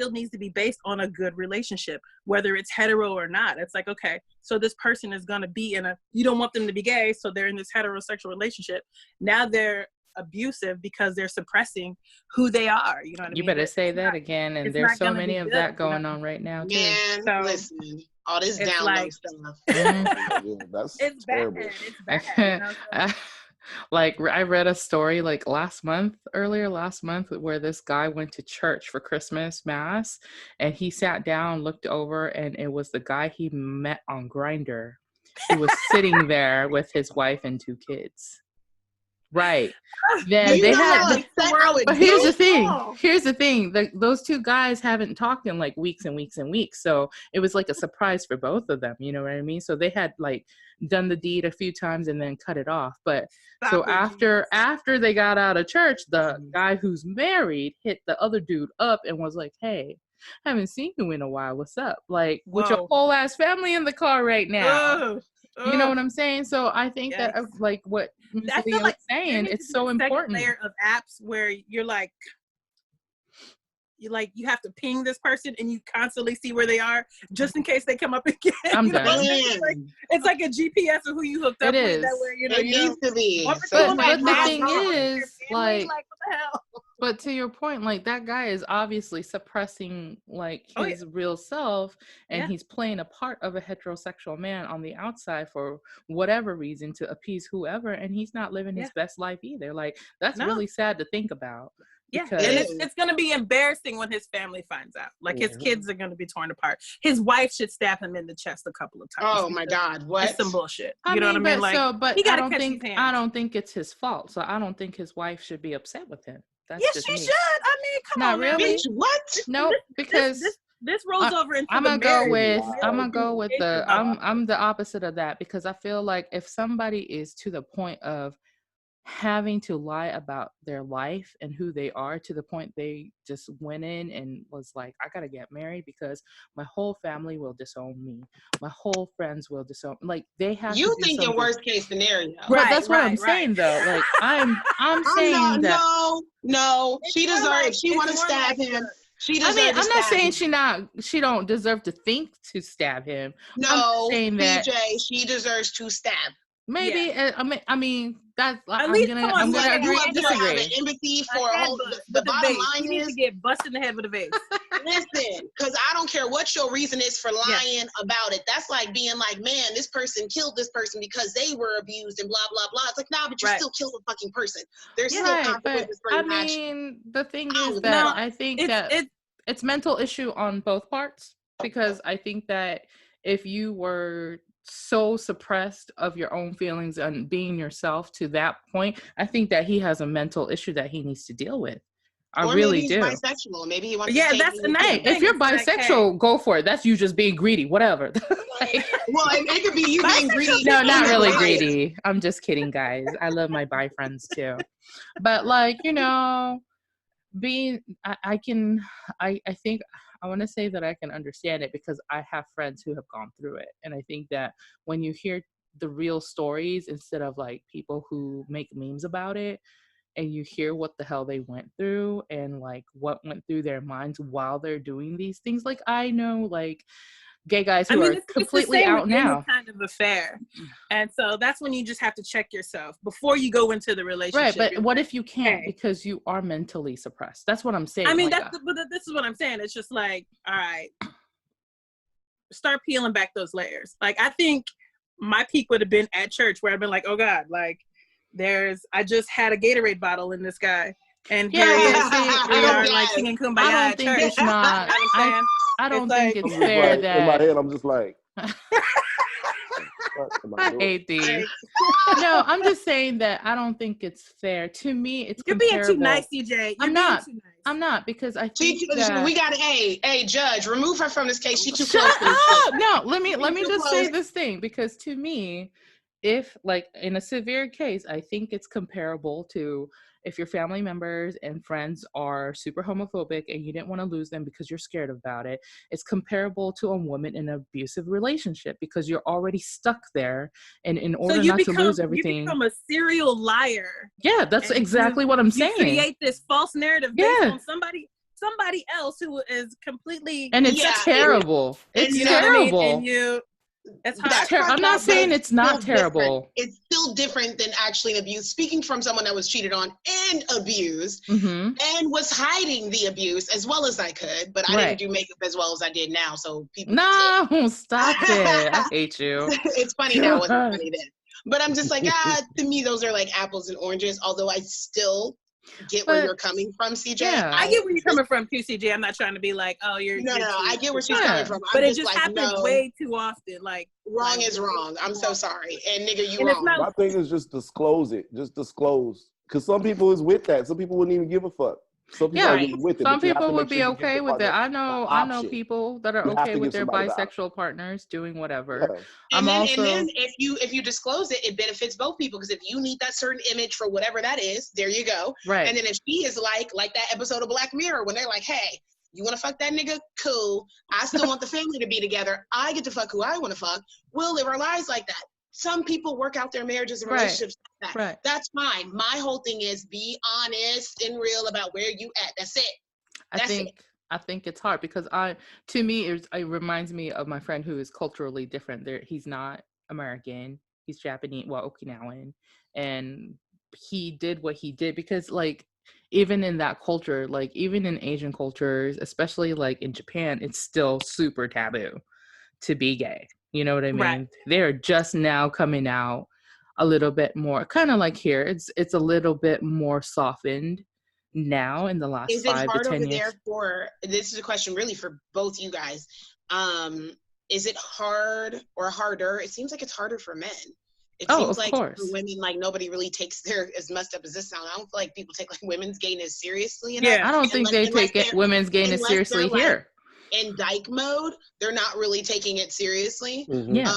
needs to be based on a good relationship, whether it's hetero or not. It's like, okay, so this person is going to be you don't want them to be gay, so they're in this heterosexual relationship. Now they're abusive because they're suppressing who they are. You know what I mean? You better say that again. And there's so many of that going on right now too. Man, so, listen, all this down low stuff. That's it's terrible. Bad. It's bad. Like, I read a story like earlier last month, where this guy went to church for Christmas Mass, and he sat down, looked over, and it was the guy he met on Grindr. He was sitting there with his wife and 2 kids. Right. Then they had. But here's the thing. Here's the thing. Those 2 guys haven't talked in like weeks and weeks and weeks. So it was like a surprise for both of them. You know what I mean? So they had like done the deed a few times and then cut it off. But so after they got out of church, the guy who's married hit the other dude up and was like, "Hey, haven't seen you in a while. What's up? Like, with your whole ass family in the car right now." You know what I'm saying? So I think that, like, what Ms. Leah was saying, it's so important. Layer of apps where you have to ping this person and you constantly see where they are just in case they come up again. I'm done. It's like a GPS of who you hooked up with. That way, it needs to be. But the thing is, like, what the hell? But to your point, like, that guy is obviously suppressing like his real self, and he's playing a part of a heterosexual man on the outside for whatever reason to appease whoever, and he's not living his best life either. Like, that's really sad to think about. Yeah, and it's going to be embarrassing when his family finds out. Like, his kids are going to be torn apart. His wife should stab him in the chest a couple of times. Oh my God, what? It's some bullshit. I know what I mean? But, like, I don't think it's his fault. So I don't think his wife should be upset with him. That's yes, she should. I mean, come on, really. Bitch, what? No, because this rolls over into I'm the marriage. I'm gonna go with I'm the opposite of that, because I feel like if somebody is to the point of having to lie about their life and who they are, to the point they just went in and was like, I gotta get married because my whole family will disown me, my whole friends will disown, like, they have you to think your worst case scenario, right? That's what I'm saying though. Like, I'm saying that no, she deserves. If she want to stab him, she deserves. I mean, I'm not saying she don't deserve to think to stab him. No, I'm saying that she deserves to stab. Maybe I mean that's I'm gonna agree and disagree. The empathy for the bottom line you need to get busted in the head with a vase. Listen, because I don't care what your reason is for lying about it. That's like being like, man, this person killed this person because they were abused and blah blah blah. It's like, nah, but you still killed a fucking person. There's still consequences for your action. I mean, the thing is that I think that it's mental issue on both parts, because I think that if you were so suppressed of your own feelings and being yourself to that point, I think that he has a mental issue that he needs to deal with. I really do. Maybe he's bisexual. Maybe he wants. If you're bisexual, go for it. That's you just being greedy. Whatever. Well, it could be you being greedy. No, not really greedy. I'm just kidding, guys. I love my bi friends too. But like, you know, I think I want to say that I can understand it because I have friends who have gone through it. And I think that when you hear the real stories instead of like people who make memes about it, and you hear what the hell they went through and like what went through their minds while they're doing these things. Like I know like gay guys who are completely out now. It's kind of affair. And so that's when you just have to check yourself before you go into the relationship. Right, but what if you can't because you are mentally suppressed? That's what I'm saying. I mean, but this is what I'm saying. It's just like, all right, start peeling back those layers. Like I think my peak would have been at church where I've been like, oh God, like I just had a Gatorade bottle in this guy. And here he is, we are like singing Kumbaya at church. It's not, I don't think it's fair that... In my head, I'm just like... I hate these. No, I'm just saying that I don't think it's fair. To me, it's You're comparable. being too nice, CJ. I'm not. I'm not because I think that... We got hey, judge, remove her from this case. She too Shut close. Up! No, let me just say this thing because to me, if like in a severe case, I think it's comparable to if your family members and friends are super homophobic and you didn't want to lose them because you're scared about it. It's comparable to a woman in an abusive relationship because you're already stuck there. And in order not to lose everything. You become a serial liar. Yeah, that's exactly what I'm saying. You create this false narrative based on somebody else who is completely... And it's terrible. It's terrible. I mean? And it's hard. I'm not saying it's not terrible. Different. It's still different than actually abuse. Speaking from someone that was cheated on and abused and was hiding the abuse as well as I could, but I didn't do makeup as well as I did now. So people stop it. I hate you. It's funny now. It wasn't funny then. But I'm just like, to me, those are like apples and oranges, although I still get where you're coming from, CJ. Yeah. I get where you're coming from too, CJ. I'm not trying to be like, oh, you're I get where she's coming from. But it just happens way too often. Like wrong is wrong. I'm so sorry. And nigga, you wrong. My thing is just disclose it. Just disclose. Because some people is with that. Some people wouldn't even give a fuck. Some people would be okay with it. I know people that are okay with their bisexual partners doing whatever. Yeah. And then if you disclose it, it benefits both people because if you need that certain image for whatever that is, there you go. Right. And then if she is like that episode of Black Mirror when they're like, hey, you want to fuck that nigga? Cool. I still want the family to be together. I get to fuck who I want to fuck. We'll live our lives like that. Some people work out their marriages and relationships like that. Right. That's fine. My whole thing is be honest and real about where you at. That's it. I think it's hard because to me, it reminds me of my friend who is culturally different. He's not American. He's Japanese, Okinawan. And he did what he did because like, even in that culture, like even in Asian cultures, especially like in Japan, it's still super taboo to be gay. You know what I mean? Right. They're just now coming out a little bit more, kind of like here. It's a little bit more softened now in the last 5 to 10 years. This is a question really for both you guys. Is it hard or harder? It seems like it's harder for men. It seems like for women, like nobody really takes as messed up as this sound. I don't feel like people take like women's gayness seriously enough. Yeah, I don't think they take women's gayness seriously here. In dyke mode, they're not really taking it seriously. Yeah.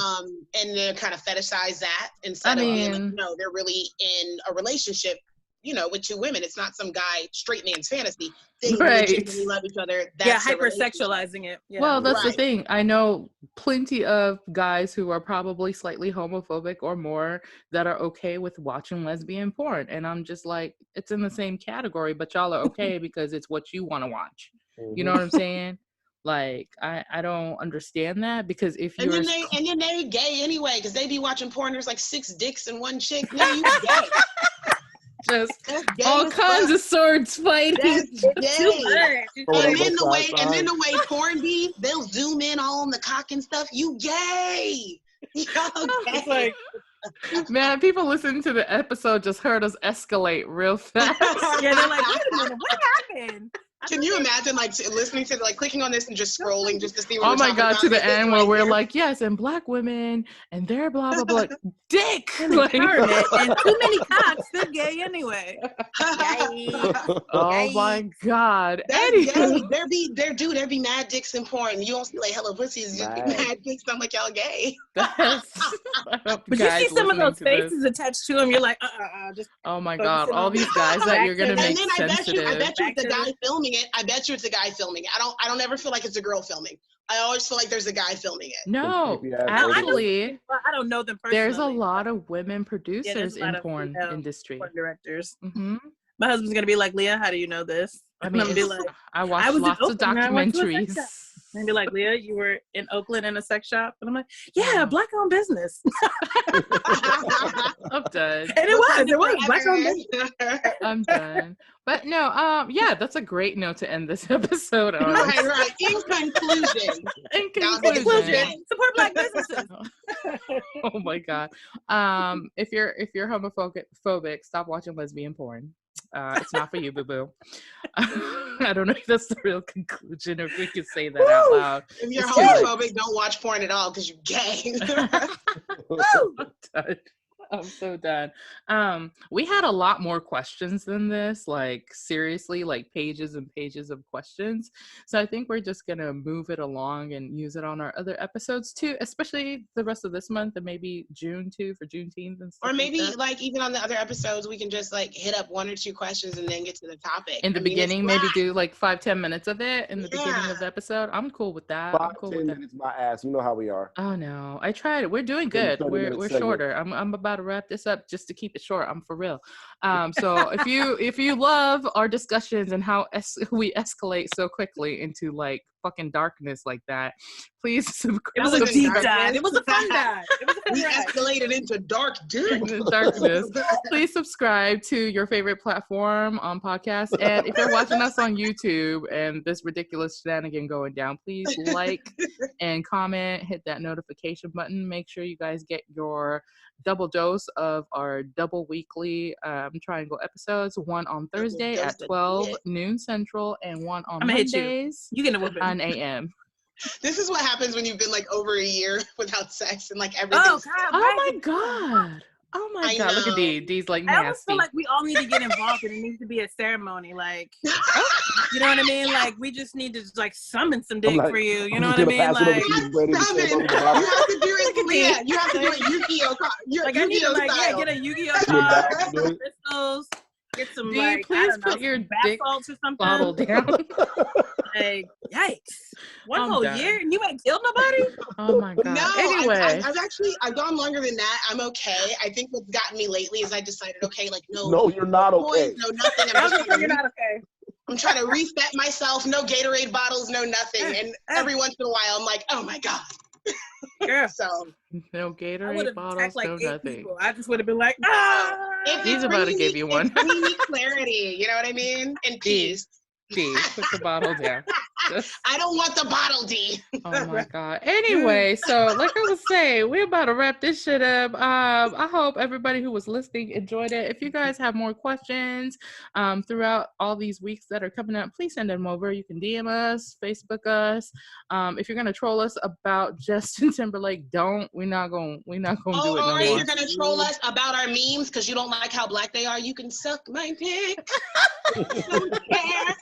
And they kind of fetishize that instead of being like, no, they're really in a relationship, with two women. It's not some guy, straight man's fantasy. They legitimately love each other. That's hypersexualizing it. Yeah. Well, that's the thing. I know plenty of guys who are probably slightly homophobic or more that are okay with watching lesbian porn. And I'm just like, it's in the same category, but y'all are okay because it's what you want to watch. You know what I'm saying? Like, I don't understand that because if you're... And then they gay anyway because they be watching porn. There's like 6 dicks in one chick. No, you gay. Just all kinds of swords fighting. That's gay. And then the way porn be, they'll zoom in all on the cock and stuff. You gay. It's like, man, people listening to the episode just heard us escalate real fast. Yeah, they're like, wait a minute, what happened? Can you imagine like listening to like clicking on this and just scrolling just to see what Oh we're my talking God, about? to the Like, end right where we're here. like, yes, and black women and they're blah blah blah. Dick. Women empowerment, and too many cocks, they're gay anyway. Oh my God. That's Anywho. gay. There be mad dicks in porn. You don't see like hello pussies, just be mad dicks. I'm like, y'all gay. But you see some of those faces attached to them, you're like, just. Oh my God, all these guys that you're gonna make sensitive. I bet you it's the guy filming it. I bet you it's the guy filming it. I don't ever feel like it's a girl filming. I always feel like there's a guy filming it. No, actually, I don't know them personally. There's a lot of women producers in porn industry. Porn directors. Mm-hmm. My husband's gonna be like, Leah, how do you know this? I mean, be like, I watched lots of documentaries. And be like, Leah, you were in Oakland in a sex shop, and I'm like, yeah, black-owned business. I'm done. And it was black-owned business. I'm done. But no, yeah, that's a great note to end this episode on. Right. In conclusion. Support black businesses. Oh my God. If you're homophobic, stop watching lesbian porn. It's not for you, boo-boo. I don't know if that's the real conclusion or if we could say that out loud. If you're homophobic, don't watch porn at all because you're gay. I'm so done. We had a lot more questions than this, like seriously, like pages and pages of questions. So I think we're just gonna move it along and use it on our other episodes too, especially the rest of this month and maybe June too for Juneteenth and stuff. Or maybe like even on the other episodes, we can just like hit up 1 or 2 questions and then get to the topic. In the beginning, maybe do like 5-10 minutes of it in the beginning of the episode. I'm cool with that. 5-10 minutes, my ass. You know how we are. Oh no, I tried it. We're doing good. We're shorter. I'm about to wrap this up just to keep it short. I'm for real. So if you love our discussions and how we escalate so quickly into like fucking darkness like that, please subscribe. It was a deep dive. It was a fun dive. We escalated into dark darkness. Please subscribe to your favorite platform on podcast, and if you're watching us on YouTube and this ridiculous shenanigan going down, please like and comment, hit that notification button. Make sure you guys get your double dose of our double weekly triangle episodes, one on Thursday at 12 noon Central and one on Mondays at 9 a.m. This is what happens when you've been like over a year without sex and like everything. Oh my God. Oh my God, look at Dee. Dee's like nasty. I almost feel like we all need to get involved and it needs to be a ceremony. Like, you know what I mean? Like, we just need to just, like summon some dick for you. You know what I mean? Like, you have to do it, Leah. You have to do it Yu-Gi-Oh! Like, I need to like, get a Yu-Gi-Oh! card, crystals, get some Dee, like, please put your dick salts or something. bottle down. Like, yikes. One whole year and you ain't killed nobody? Oh my God. No, anyway. I've gone longer than that. I'm okay. I think what's gotten me lately is I decided, okay, like no, you're not okay. No, nothing. You're not okay. I'm trying to reset myself. No Gatorade bottles, no nothing. And every once in a while, I'm like, oh my God. Yeah. So no Gatorade bottles, like no nothing. People. I just would have been like, He's about to give you one. We need clarity. You know what I mean? And peace. D, put the bottle down. I don't want the bottle, D. Oh my God. Anyway, so like I was saying, we're about to wrap this shit up. I hope everybody who was listening enjoyed it. If you guys have more questions throughout all these weeks that are coming up, please send them over. You can DM us, Facebook us. If you're gonna troll us about Justin Timberlake, we're not gonna do it no more. Or you're gonna troll us about our memes because you don't like how black they are, you can suck my dick. Don't care.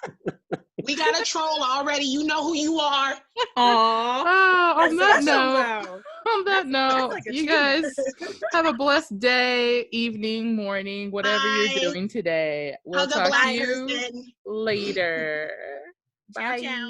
We got a troll already. You know who you are. On that note, you guys have a blessed day, evening, morning, whatever you're doing today. We'll talk to you later. Bye. Ciao.